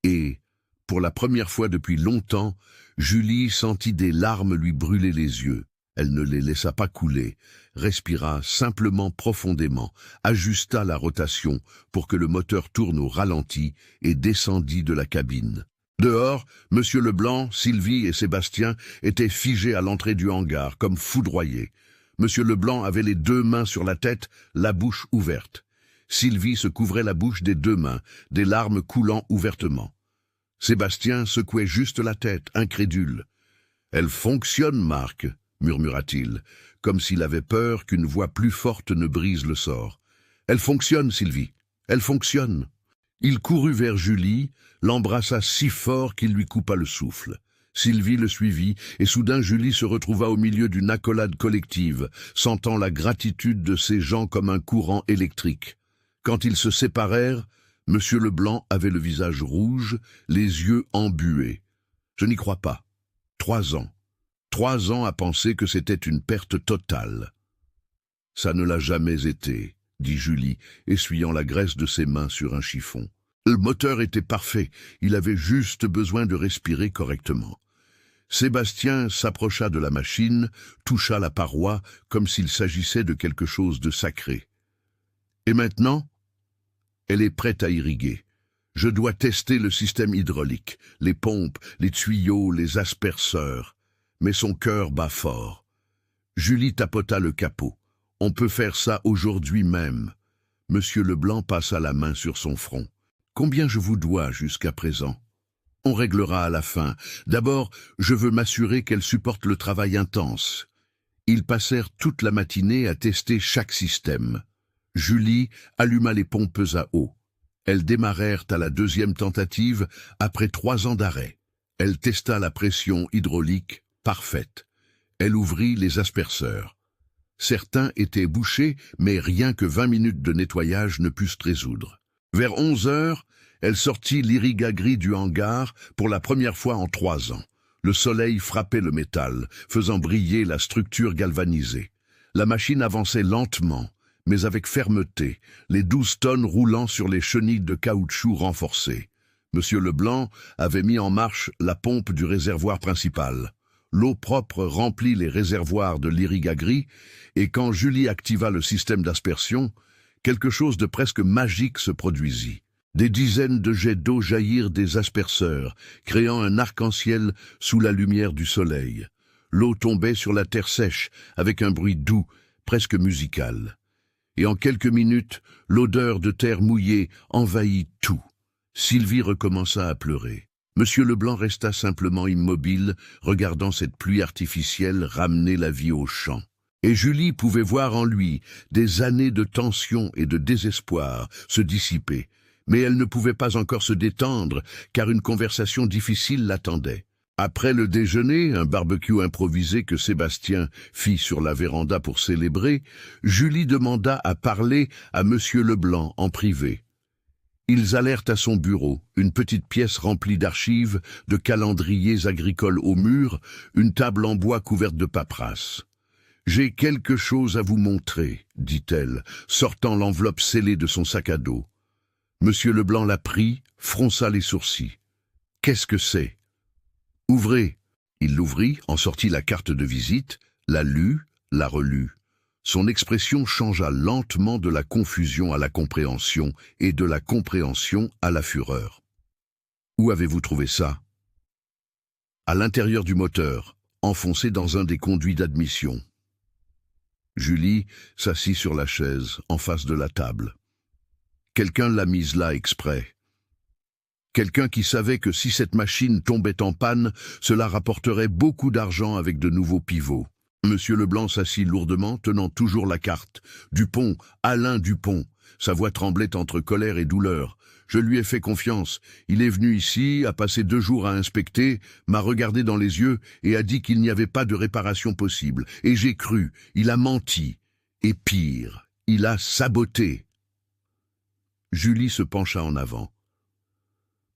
A: Et, pour la première fois depuis longtemps, Julie sentit des larmes lui brûler les yeux. Elle ne les laissa pas couler, respira simplement profondément, ajusta la rotation pour que le moteur tourne au ralenti et descendit de la cabine. Dehors, M. Leblanc, Sylvie et Sébastien étaient figés à l'entrée du hangar, comme foudroyés. M. Leblanc avait les 2 mains sur la tête, la bouche ouverte. Sylvie se couvrait la bouche des 2 mains, des larmes coulant ouvertement. Sébastien secouait juste la tête, incrédule. « Elle fonctionne, Marc », murmura-t-il, comme s'il avait peur qu'une voix plus forte ne brise le sort. « Elle fonctionne, Sylvie, elle fonctionne !» Il courut vers Julie, l'embrassa si fort qu'il lui coupa le souffle. Sylvie le suivit, et soudain Julie se retrouva au milieu d'une accolade collective, sentant la gratitude de ces gens comme un courant électrique. Quand ils se séparèrent, M. Leblanc avait le visage rouge, les yeux embués. « Je n'y crois pas. 3 ans. 3 ans à penser que c'était une perte totale. »« Ça ne l'a jamais été, » dit Julie, essuyant la graisse de ses mains sur un chiffon. Le moteur était parfait, il avait juste besoin de respirer correctement. Sébastien s'approcha de la machine, toucha la paroi comme s'il s'agissait de quelque chose de sacré. « Et maintenant ? » « Elle est prête à irriguer. Je dois tester le système hydraulique, les pompes, les tuyaux, les asperceurs. Mais son cœur bat fort. Julie tapota le capot. On peut faire ça aujourd'hui même. Monsieur Leblanc passa la main sur son front. Combien je vous dois jusqu'à présent? On réglera à la fin. D'abord, je veux m'assurer qu'elle supporte le travail intense. Ils passèrent toute la matinée à tester chaque système. Julie alluma les pompes à eau. Elles démarrèrent à la deuxième tentative après 3 ans d'arrêt. Elle testa la pression hydraulique parfaite. Elle ouvrit les asperceurs. Certains étaient bouchés, mais rien que 20 minutes de nettoyage ne pussent résoudre. Vers 11 heures, elle sortit l'irrigagri du hangar pour la première fois en 3 ans. Le soleil frappait le métal, faisant briller la structure galvanisée. La machine avançait lentement, mais avec fermeté, les 12 tonnes roulant sur les chenilles de caoutchouc renforcées. Monsieur Leblanc avait mis en marche la pompe du réservoir principal. L'eau propre remplit les réservoirs de l'irrigagri, et quand Julie activa le système d'aspersion, quelque chose de presque magique se produisit. Des dizaines de jets d'eau jaillirent des asperceurs, créant un arc-en-ciel sous la lumière du soleil. L'eau tombait sur la terre sèche, avec un bruit doux, presque musical. Et en quelques minutes, l'odeur de terre mouillée envahit tout. Sylvie recommença à pleurer. Monsieur Leblanc resta simplement immobile, regardant cette pluie artificielle ramener la vie aux champs. Et Julie pouvait voir en lui des années de tension et de désespoir se dissiper, mais elle ne pouvait pas encore se détendre, car une conversation difficile l'attendait. Après le déjeuner, un barbecue improvisé que Sébastien fit sur la véranda pour célébrer, Julie demanda à parler à Monsieur Leblanc en privé. Ils allèrent à son bureau, une petite pièce remplie d'archives, de calendriers agricoles au mur, une table en bois couverte de paperasses. « J'ai quelque chose à vous montrer, » dit-elle, sortant l'enveloppe scellée de son sac à dos. Monsieur Leblanc la prit, fronça les sourcils. « Qu'est-ce que c'est ?»« Ouvrez !» Il l'ouvrit, en sortit la carte de visite, la lut, la relut. Son expression changea lentement de la confusion à la compréhension et de la compréhension à la fureur. « Où avez-vous trouvé ça ?»« À l'intérieur du moteur, enfoncé dans un des conduits d'admission. » Julie s'assit sur la chaise, en face de la table. Quelqu'un l'a mise là exprès. Quelqu'un qui savait que si cette machine tombait en panne, cela rapporterait beaucoup d'argent avec de nouveaux pivots. Monsieur Leblanc s'assit lourdement, tenant toujours la carte. Dupont, Alain Dupont. Sa voix tremblait entre colère et douleur. Je lui ai fait confiance. Il est venu ici, a passé 2 jours à inspecter, m'a regardé dans les yeux et a dit qu'il n'y avait pas de réparation possible. Et j'ai cru. Il a menti. Et pire, il a saboté. Julie se pencha en avant.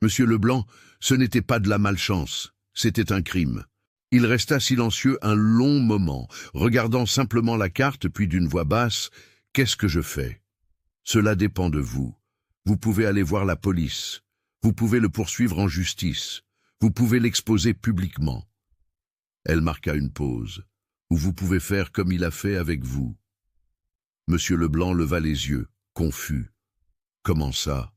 A: Monsieur Leblanc, ce n'était pas de la malchance, c'était un crime. Il resta silencieux un long moment, regardant simplement la carte, puis d'une voix basse, « Qu'est-ce que je fais ?»« Cela dépend de vous. Vous pouvez aller voir la police. Vous pouvez le poursuivre en justice. Vous pouvez l'exposer publiquement. » Elle marqua une pause. « Ou vous pouvez faire comme il a fait avec vous. » Monsieur Leblanc leva les yeux, confus. « Comment ça ?»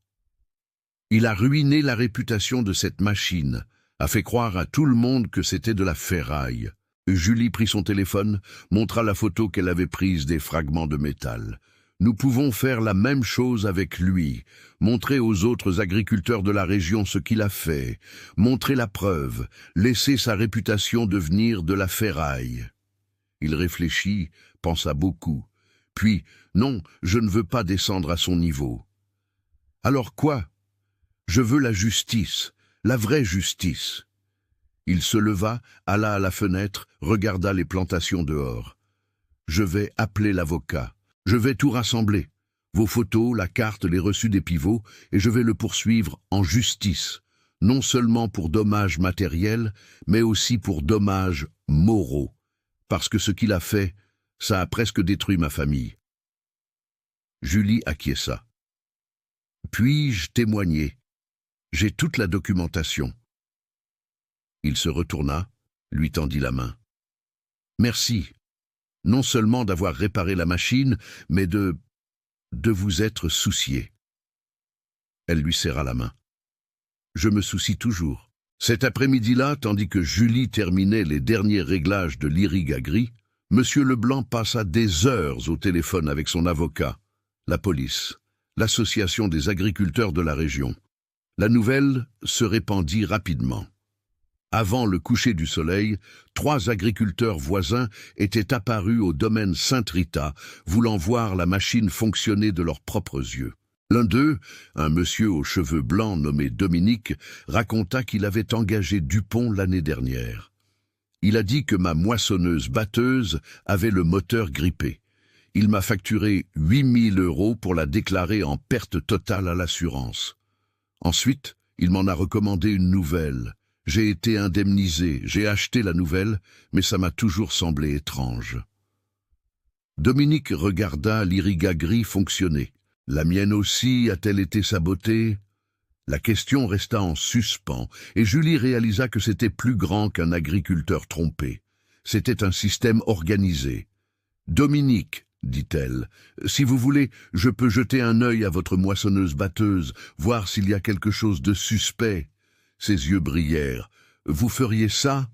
A: Il a ruiné la réputation de cette machine, a fait croire à tout le monde que c'était de la ferraille. Julie prit son téléphone, montra la photo qu'elle avait prise des fragments de métal. Nous pouvons faire la même chose avec lui, montrer aux autres agriculteurs de la région ce qu'il a fait, montrer la preuve, laisser sa réputation devenir de la ferraille. Il réfléchit, pensa beaucoup. Puis, non, je ne veux pas descendre à son niveau. Alors quoi ? Je veux la justice, la vraie justice. Il se leva, alla à la fenêtre, regarda les plantations dehors. Je vais appeler l'avocat. Je vais tout rassembler. Vos photos, la carte, les reçus des pivots, et je vais le poursuivre en justice. Non seulement pour dommages matériels, mais aussi pour dommages moraux. Parce que ce qu'il a fait, ça a presque détruit ma famille. Julie acquiesça. Puis-je témoigner ? J'ai toute la documentation. Il se retourna, lui tendit la main. Merci, non seulement d'avoir réparé la machine, mais de vous être soucié. Elle lui serra la main. Je me soucie toujours. Cet après-midi-là, tandis que Julie terminait les derniers réglages de l'Irrigagri, Monsieur Leblanc passa des heures au téléphone avec son avocat, la police, l'association des agriculteurs de la région. La nouvelle se répandit rapidement. Avant le coucher du soleil, 3 agriculteurs voisins étaient apparus au domaine Sainte-Rita, voulant voir la machine fonctionner de leurs propres yeux. L'un d'eux, un monsieur aux cheveux blancs nommé Dominique, raconta qu'il avait engagé Dupont l'année dernière. Il a dit que ma moissonneuse-batteuse avait le moteur grippé. Il m'a facturé 8 000 € pour la déclarer en perte totale à l'assurance. Ensuite, il m'en a recommandé une nouvelle. J'ai été indemnisé, j'ai acheté la nouvelle, mais ça m'a toujours semblé étrange. Dominique regarda l'Irrigagri fonctionner. La mienne aussi a-t-elle été sabotée? La question resta en suspens, et Julie réalisa que c'était plus grand qu'un agriculteur trompé. C'était un système organisé. « Dominique, dit-elle, si vous voulez, je peux jeter un œil à votre moissonneuse-batteuse, voir s'il y a quelque chose de suspect. » Ses yeux brillèrent. « Vous feriez ça ?»«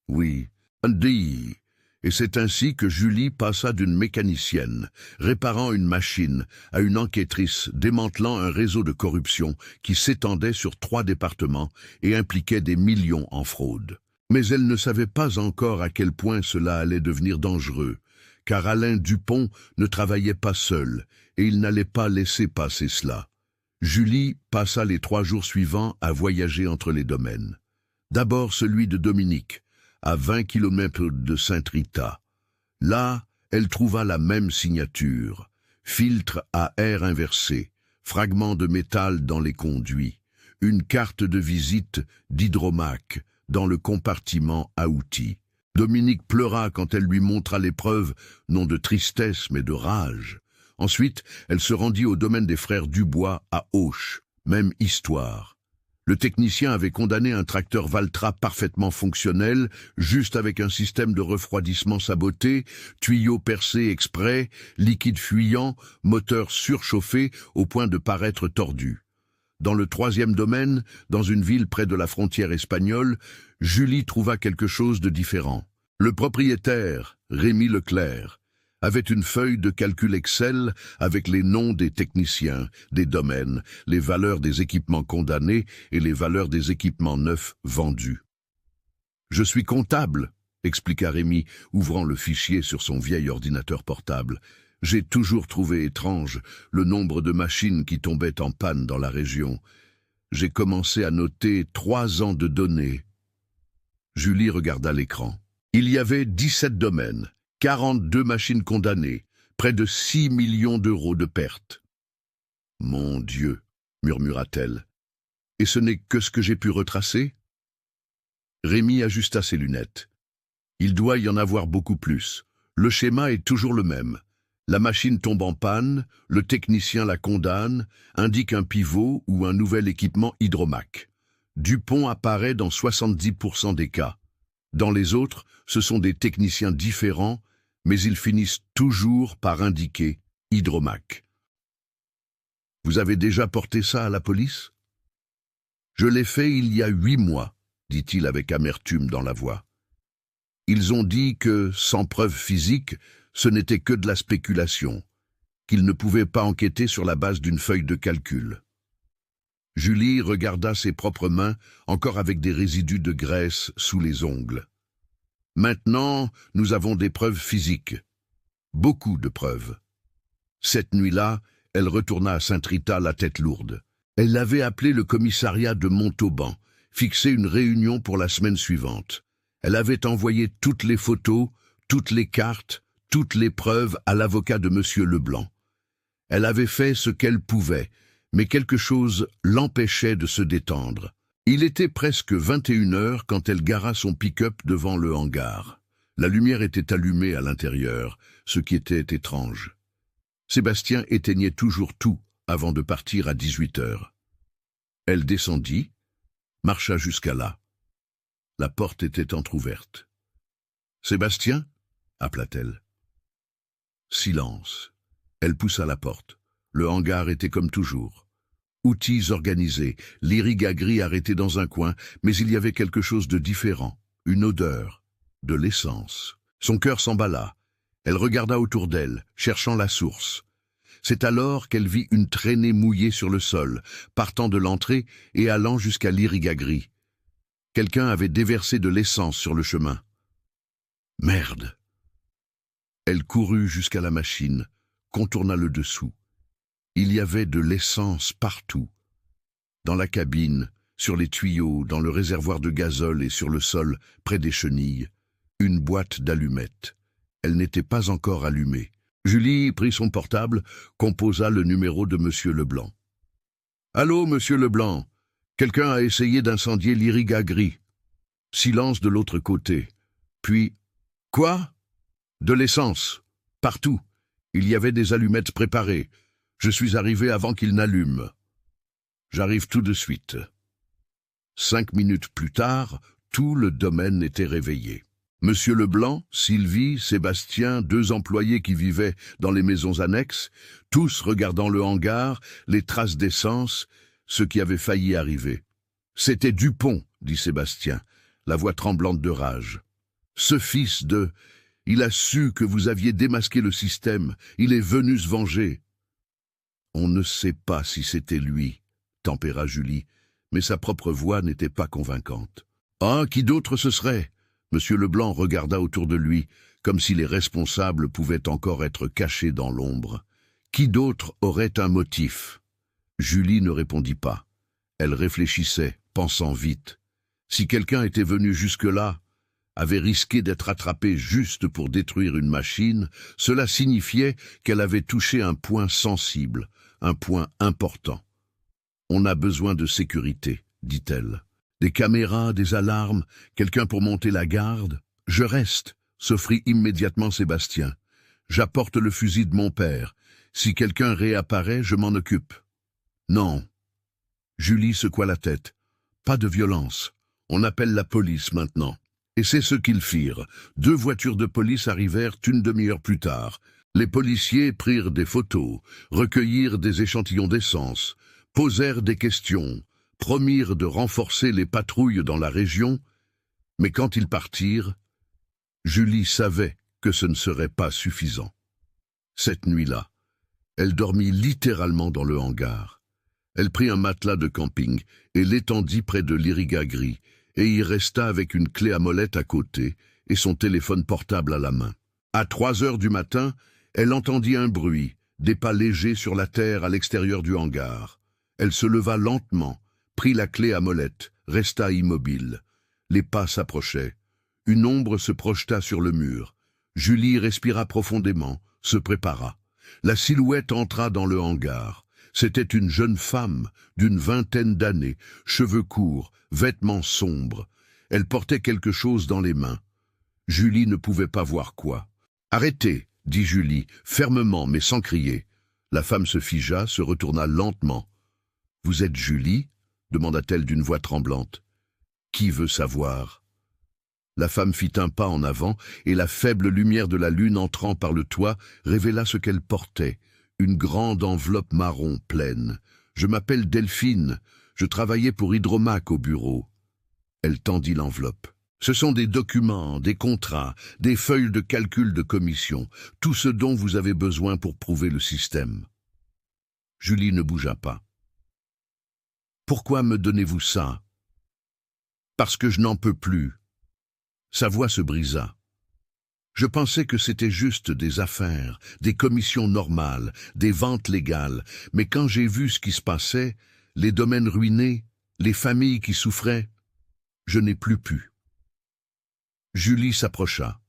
A: Oui. » Dit. Et c'est ainsi que Julie passa d'une mécanicienne, réparant une machine, à une enquêtrice démantelant un réseau de corruption qui s'étendait sur 3 départements et impliquait des millions en fraude. Mais elle ne savait pas encore à quel point cela allait devenir dangereux, car Alain Dupont ne travaillait pas seul et il n'allait pas laisser passer cela. Julie passa les 3 jours suivants à voyager entre les domaines. D'abord celui de Dominique, à 20 km de Sainte-Rita. Là, elle trouva la même signature, filtre à air inversé, fragments de métal dans les conduits, une carte de visite d'Hydromac dans le compartiment à outils. Dominique pleura quand elle lui montra les preuves, non de tristesse mais de rage. Ensuite, elle se rendit au domaine des frères Dubois à Auch, même histoire. Le technicien avait condamné un tracteur Valtra parfaitement fonctionnel, juste avec un système de refroidissement saboté, tuyaux percés exprès, liquide fuyant, moteur surchauffé au point de paraître tordu. Dans le 3e domaine, dans une ville près de la frontière espagnole, Julie trouva quelque chose de différent. Le propriétaire, Rémi Leclerc, avait une feuille de calcul Excel avec les noms des techniciens, des domaines, les valeurs des équipements condamnés et les valeurs des équipements neufs vendus. « Je suis comptable », expliqua Rémi, ouvrant le fichier sur son vieil ordinateur portable. « J'ai toujours trouvé étrange le nombre de machines qui tombaient en panne dans la région. J'ai commencé à noter 3 ans de données. » Julie regarda l'écran. Il y avait 17 domaines. 42 machines condamnées, près de 6 millions d'euros de pertes. « Mon Dieu !» murmura-t-elle. « Et ce n'est que ce que j'ai pu retracer ?» Rémi ajusta ses lunettes. « Il doit y en avoir beaucoup plus. Le schéma est toujours le même. La machine tombe en panne, le technicien la condamne, indique un pivot ou un nouvel équipement Hydromac. Dupont apparaît dans 70% des cas. Dans les autres, ce sont des techniciens différents, mais ils finissent toujours par indiquer Hydromac. « Vous avez déjà porté ça à la police ?»« Je l'ai fait il y a 8 mois, dit-il avec amertume dans la voix. Ils ont dit que, sans preuve physique, ce n'était que de la spéculation, qu'ils ne pouvaient pas enquêter sur la base d'une feuille de calcul. » Julie regarda ses propres mains, encore avec des résidus de graisse sous les ongles. « Maintenant, nous avons des preuves physiques. Beaucoup de preuves. » Cette nuit-là, elle retourna à Sainte-Rita la tête lourde. Elle avait appelé le commissariat de Montauban, fixé une réunion pour la semaine suivante. Elle avait envoyé toutes les photos, toutes les cartes, toutes les preuves à l'avocat de M. Leblanc. Elle avait fait ce qu'elle pouvait, mais quelque chose l'empêchait de se détendre. Il était presque 21 heures quand elle gara son pick-up devant le hangar. La lumière était allumée à l'intérieur, ce qui était étrange. Sébastien éteignait toujours tout avant de partir à 18 heures. Elle descendit, marcha jusqu'à là. La porte était entr'ouverte. « Sébastien » appela-t-elle. Silence. Elle poussa la porte. Le hangar était comme toujours. Outils organisés, l'Irigagri arrêté dans un coin, mais il y avait quelque chose de différent, une odeur, de l'essence. Son cœur s'emballa. Elle regarda autour d'elle, cherchant la source. C'est alors qu'elle vit une traînée mouillée sur le sol, partant de l'entrée et allant jusqu'à l'Irigagri. Quelqu'un avait déversé de l'essence sur le chemin. Merde! Elle courut jusqu'à la machine, contourna le dessous. Il y avait de l'essence partout. Dans la cabine, sur les tuyaux, dans le réservoir de gazole et sur le sol, près des chenilles. Une boîte d'allumettes. Elle n'était pas encore allumée. Julie prit son portable, composa le numéro de Monsieur Leblanc. « Allô, Monsieur Leblanc, quelqu'un a essayé d'incendier l'Irigagri. » Silence de l'autre côté. Puis, « Quoi ? De l'essence. Partout. Il y avait des allumettes préparées. Je suis arrivé avant qu'il n'allume. J'arrive tout de suite. » 5 minutes plus tard, tout le domaine était réveillé. Monsieur Leblanc, Sylvie, Sébastien, 2 employés qui vivaient dans les maisons annexes, tous regardant le hangar, les traces d'essence, ce qui avait failli arriver. « C'était Dupont, » dit Sébastien, la voix tremblante de rage. « Ce fils de... Il a su que vous aviez démasqué le système, il est venu se venger. » « On ne sait pas si c'était lui, » tempéra Julie, mais sa propre voix n'était pas convaincante. « Ah, qui d'autre ce serait ?» Monsieur Leblanc regarda autour de lui, comme si les responsables pouvaient encore être cachés dans l'ombre. Qui d'autre aurait un motif? Julie ne répondit pas. Elle réfléchissait, pensant vite. Si quelqu'un était venu jusque-là, avait risqué d'être attrapé juste pour détruire une machine, cela signifiait qu'elle avait touché un point sensible, un point important. « On a besoin de sécurité, » dit-elle. « Des caméras, des alarmes, quelqu'un pour monter la garde. Je reste, » s'offrit immédiatement Sébastien. « J'apporte le fusil de mon père. Si quelqu'un réapparaît, je m'en occupe. » « Non. » Julie secoua la tête. « Pas de violence. On appelle la police maintenant. » Et c'est ce qu'ils firent. 2 voitures de police arrivèrent une demi-heure plus tard. Les policiers prirent des photos, recueillirent des échantillons d'essence, posèrent des questions, promirent de renforcer les patrouilles dans la région, mais quand ils partirent, Julie savait que ce ne serait pas suffisant. Cette nuit-là, elle dormit littéralement dans le hangar. Elle prit un matelas de camping et l'étendit près de l'Irigagri, et y resta avec une clé à molette à côté et son téléphone portable à la main. À 3 heures du matin, elle entendit un bruit, des pas légers sur la terre à l'extérieur du hangar. Elle se leva lentement, prit la clé à molette, resta immobile. Les pas s'approchaient. Une ombre se projeta sur le mur. Julie respira profondément, se prépara. La silhouette entra dans le hangar. C'était une jeune femme d'une 20aine d'années, cheveux courts, vêtements sombres. Elle portait quelque chose dans les mains. Julie ne pouvait pas voir quoi. « Arrêtez !» dit Julie, fermement mais sans crier. La femme se figea, se retourna lentement. « Vous êtes Julie ?» demanda-t-elle d'une voix tremblante. « Qui veut savoir ?» La femme fit un pas en avant, et la faible lumière de la lune entrant par le toit révéla ce qu'elle portait, une grande enveloppe marron pleine. « Je m'appelle Delphine, je travaillais pour Hydromac au bureau. » Elle tendit l'enveloppe. « Ce sont des documents, des contrats, des feuilles de calcul de commission, tout ce dont vous avez besoin pour prouver le système. » Julie ne bougea pas. « Pourquoi me donnez-vous ça ?»« Parce que je n'en peux plus. » Sa voix se brisa. « Je pensais que c'était juste des affaires, des commissions normales, des ventes légales, mais quand j'ai vu ce qui se passait, les domaines ruinés, les familles qui souffraient, je n'ai plus pu. » Julie s'approcha,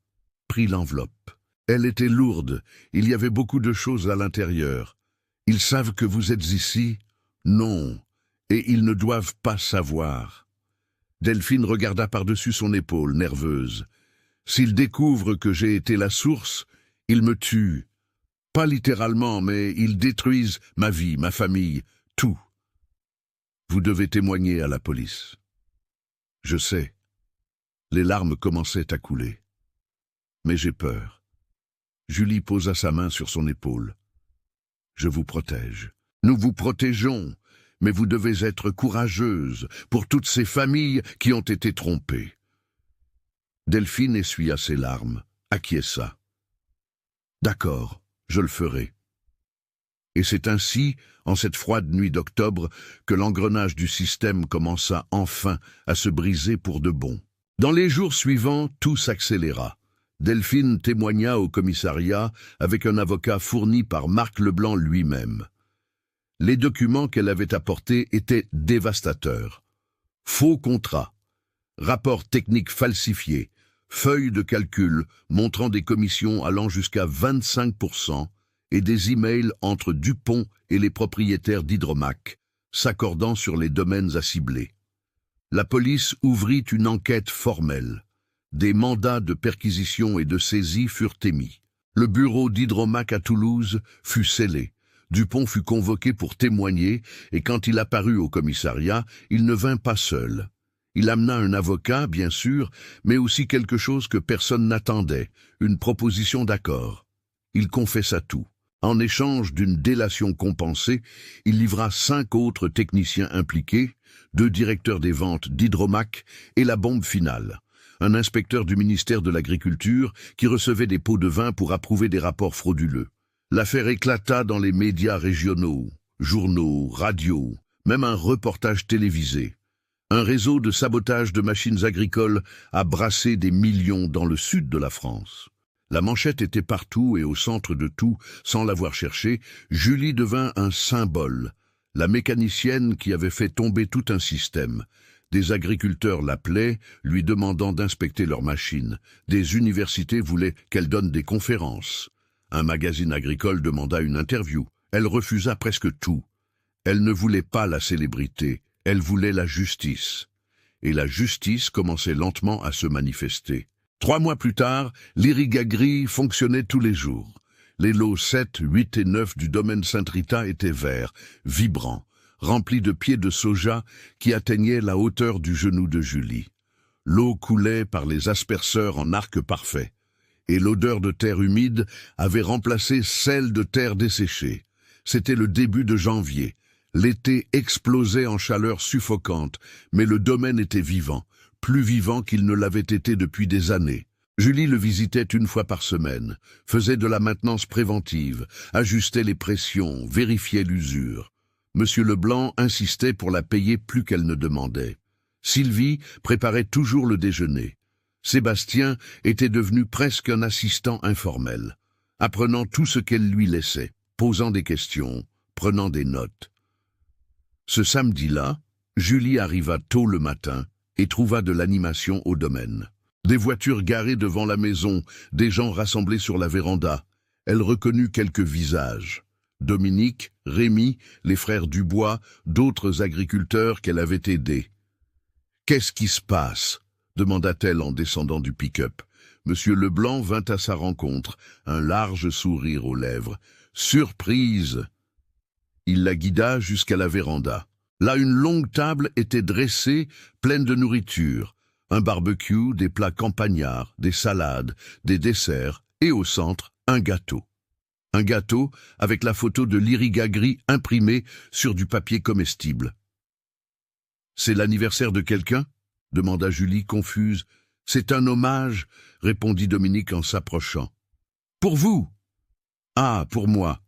A: prit l'enveloppe. Elle était lourde, il y avait beaucoup de choses à l'intérieur. « Ils savent que vous êtes ici ? » ?»« Non, et ils ne doivent pas savoir. » Delphine regarda par-dessus son épaule, nerveuse. « S'ils découvrent que j'ai été la source, ils me tuent. Pas littéralement, mais ils détruisent ma vie, ma famille, tout. Vous devez témoigner à la police. » « Je sais. » Les larmes commençaient à couler. « Mais j'ai peur. » Julie posa sa main sur son épaule. « Je vous protège. Nous vous protégeons. mais vous devez être courageuse pour toutes ces familles qui ont été trompées. » Delphine essuya ses larmes, acquiesça. « D'accord, je le ferai. » Et c'est ainsi, en cette froide nuit d'octobre, que l'engrenage du système commença enfin à se briser pour de bon. Dans les jours suivants, tout s'accéléra. Delphine témoigna au commissariat avec un avocat fourni par Marc Leblanc lui-même. Les documents qu'elle avait apportés étaient dévastateurs. Faux contrats, rapports techniques falsifiés, feuilles de calcul montrant des commissions allant jusqu'à 25%, et des emails entre Dupont et les propriétaires d'Hydromac, s'accordant sur les domaines à cibler. La police ouvrit une enquête formelle. Des mandats de perquisition et de saisie furent émis. Le bureau d'Hydromac à Toulouse fut scellé. Dupont fut convoqué pour témoigner, et quand il apparut au commissariat, il ne vint pas seul. Il amena un avocat, bien sûr, mais aussi quelque chose que personne n'attendait, une proposition d'accord. Il confessa tout. En échange d'une délation compensée, il livra 5 autres techniciens impliqués, 2 directeurs des ventes d'Hydromac et la bombe finale, un inspecteur du ministère de l'Agriculture qui recevait des pots de vin pour approuver des rapports frauduleux. L'affaire éclata dans les médias régionaux, journaux, radios, même un reportage télévisé. Un réseau de sabotage de machines agricoles a brassé des millions dans le sud de la France. La manchette était partout et au centre de tout, sans l'avoir cherché, Julie devint un symbole, la mécanicienne qui avait fait tomber tout un système. Des agriculteurs l'appelaient, lui demandant d'inspecter leurs machines. Des universités voulaient qu'elle donne des conférences. Un magazine agricole demanda une interview. Elle refusa presque tout. Elle ne voulait pas la célébrité, elle voulait la justice. Et la justice commençait lentement à se manifester. 3 mois plus tard, l'Irrigagri fonctionnait tous les jours. Les lots 7, 8 et 9 du domaine Saint-Rita étaient verts, vibrants, remplis de pieds de soja qui atteignaient la hauteur du genou de Julie. L'eau coulait par les asperceurs en arc parfait, et l'odeur de terre humide avait remplacé celle de terre desséchée. C'était le début de janvier. L'été explosait en chaleur suffocante, mais le domaine était vivant, plus vivant qu'il ne l'avait été depuis des années. Julie le visitait 1 fois par semaine, faisait de la maintenance préventive, ajustait les pressions, vérifiait l'usure. Monsieur Leblanc insistait pour la payer plus qu'elle ne demandait. Sylvie préparait toujours le déjeuner. Sébastien était devenu presque un assistant informel, apprenant tout ce qu'elle lui laissait, posant des questions, prenant des notes. Ce samedi-là, Julie arriva tôt le matin et trouva de l'animation au domaine. Des voitures garées devant la maison, des gens rassemblés sur la véranda. Elle reconnut quelques visages. Dominique, Rémi, les frères Dubois, d'autres agriculteurs qu'elle avait aidés. « Qu'est-ce qui se passe ?» demanda-t-elle en descendant du pick-up. Monsieur Leblanc vint à sa rencontre, un large sourire aux lèvres. « Surprise !» Il la guida jusqu'à la véranda. Là, une longue table était dressée, pleine de nourriture. Un barbecue, des plats campagnards, des salades, des desserts, et au centre, un gâteau. Un gâteau avec la photo de l'Irrigagri imprimée sur du papier comestible. « C'est l'anniversaire de quelqu'un ?» demanda Julie, confuse. « C'est un hommage, » répondit Dominique en s'approchant. « Pour vous ?»« Ah, pour moi.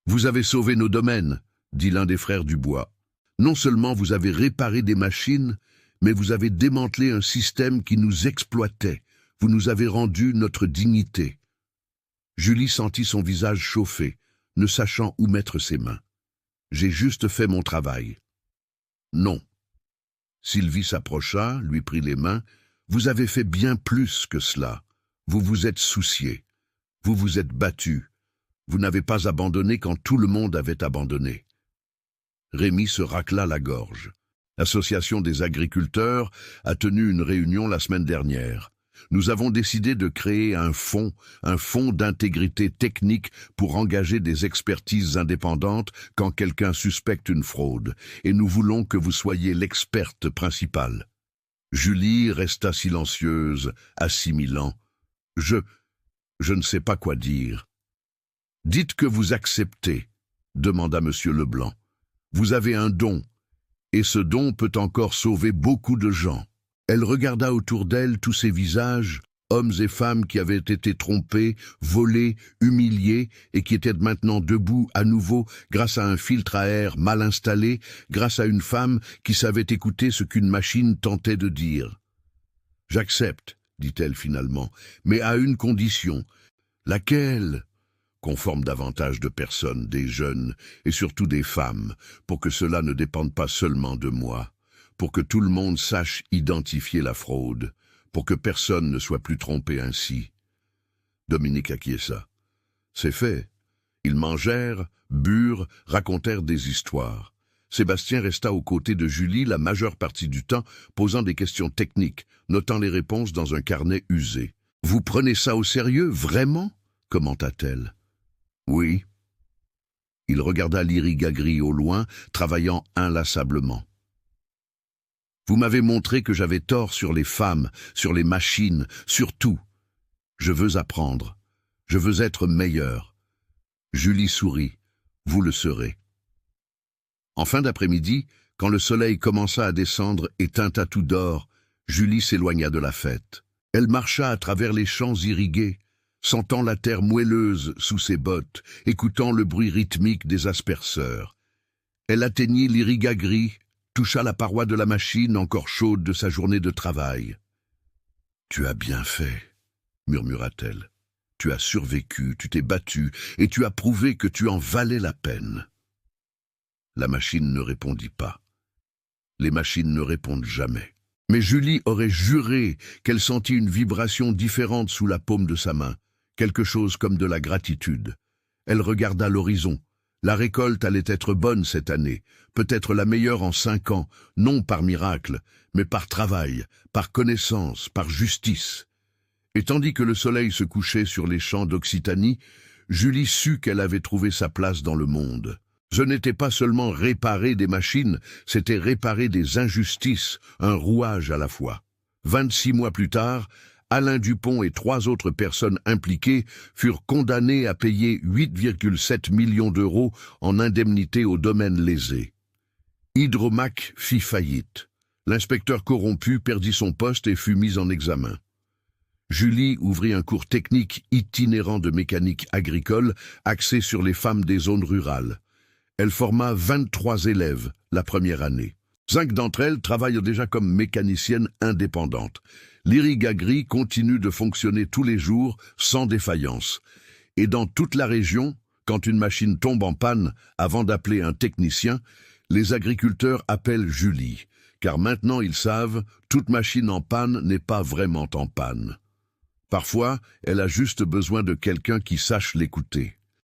A: Vous avez sauvé nos domaines, » dit l'un des frères Dubois. « Non seulement vous avez réparé des machines, mais vous avez démantelé un système qui nous exploitait. Vous nous avez rendu notre dignité. » Julie sentit son visage chauffer, ne sachant où mettre ses mains. « J'ai juste fait mon travail. »« Non. » Sylvie s'approcha, lui prit les mains. « Vous avez fait bien plus que cela. Vous vous êtes soucié. Vous vous êtes battu. Vous n'avez pas abandonné quand tout le monde avait abandonné. » Rémi se racla la gorge. L'Association des agriculteurs a tenu une réunion la semaine dernière. Nous avons décidé de créer un fonds d'intégrité technique pour engager des expertises indépendantes quand quelqu'un suspecte une fraude, et nous voulons que vous soyez l'experte principale. Julie resta silencieuse, assimilant. Je ne sais pas quoi dire. « Dites que vous acceptez, » demanda Monsieur Leblanc. Vous avez un don, et ce don peut encore sauver beaucoup de gens. Elle regarda autour d'elle tous ces visages, hommes et femmes qui avaient été trompés, volés, humiliés, et qui étaient maintenant debout à nouveau grâce à un filtre à air mal installé, grâce à une femme qui savait écouter ce qu'une machine tentait de dire. « J'accepte, dit-elle finalement, mais à une condition. Laquelle ? Qu'on forme davantage de personnes, des jeunes, et surtout des femmes, pour que cela ne dépende pas seulement de moi, pour que tout le monde sache identifier la fraude, pour que personne ne soit plus trompé ainsi. » Dominique acquiesça. C'est fait. Ils mangèrent, burent, racontèrent des histoires. Sébastien resta aux côtés de Julie la majeure partie du temps, posant des questions techniques, notant les réponses dans un carnet usé. « Vous prenez ça au sérieux, vraiment ?» commenta-t-elle. « Oui. » Il regarda l'Irigagri au loin, travaillant inlassablement. « Vous m'avez montré que j'avais tort sur les femmes, sur les machines, sur tout. Je veux apprendre. Je veux être meilleur. » Julie sourit. « Vous le serez. » En fin d'après-midi, quand le soleil commença à descendre et teinta tout d'or, Julie s'éloigna de la fête. Elle marcha à travers les champs irrigués, sentant la terre moelleuse sous ses bottes, écoutant le bruit rythmique des asperceurs. Elle atteignit l'Irigagri, toucha la paroi de la machine encore chaude de sa journée de travail. « Tu as bien fait, » murmura-t-elle. « Tu as survécu, tu t'es battu, et tu as prouvé que tu en valais la peine. » La machine ne répondit pas. Les machines ne répondent jamais. Mais Julie aurait juré qu'elle sentit une vibration différente sous la paume de sa main, quelque chose comme de la gratitude. Elle regarda l'horizon. La récolte allait être bonne cette année, peut-être la meilleure en 5 ans, non par miracle, mais par travail, par connaissance, par justice. Et tandis que le soleil se couchait sur les champs d'Occitanie, Julie sut qu'elle avait trouvé sa place dans le monde. Ce n'était pas seulement réparer des machines, c'était réparer des injustices, un rouage à la fois. 26 mois plus tard, Alain Dupont et 3 autres personnes impliquées furent condamnées à payer 8,7 millions d'euros en indemnité aux domaines lésés. Hydromac fit faillite. L'inspecteur corrompu perdit son poste et fut mis en examen. Julie ouvrit un cours technique itinérant de mécanique agricole axé sur les femmes des zones rurales. Elle forma 23 élèves la première année. 5 d'entre elles travaillent déjà comme mécaniciennes indépendantes. L'Irigagri continue de fonctionner tous les jours sans défaillance. Et dans toute la région, quand une machine tombe en panne, avant d'appeler un technicien, les agriculteurs appellent Julie, car maintenant ils savent, toute machine en panne n'est pas vraiment en panne. Parfois, elle a juste besoin de quelqu'un qui sache l'écouter.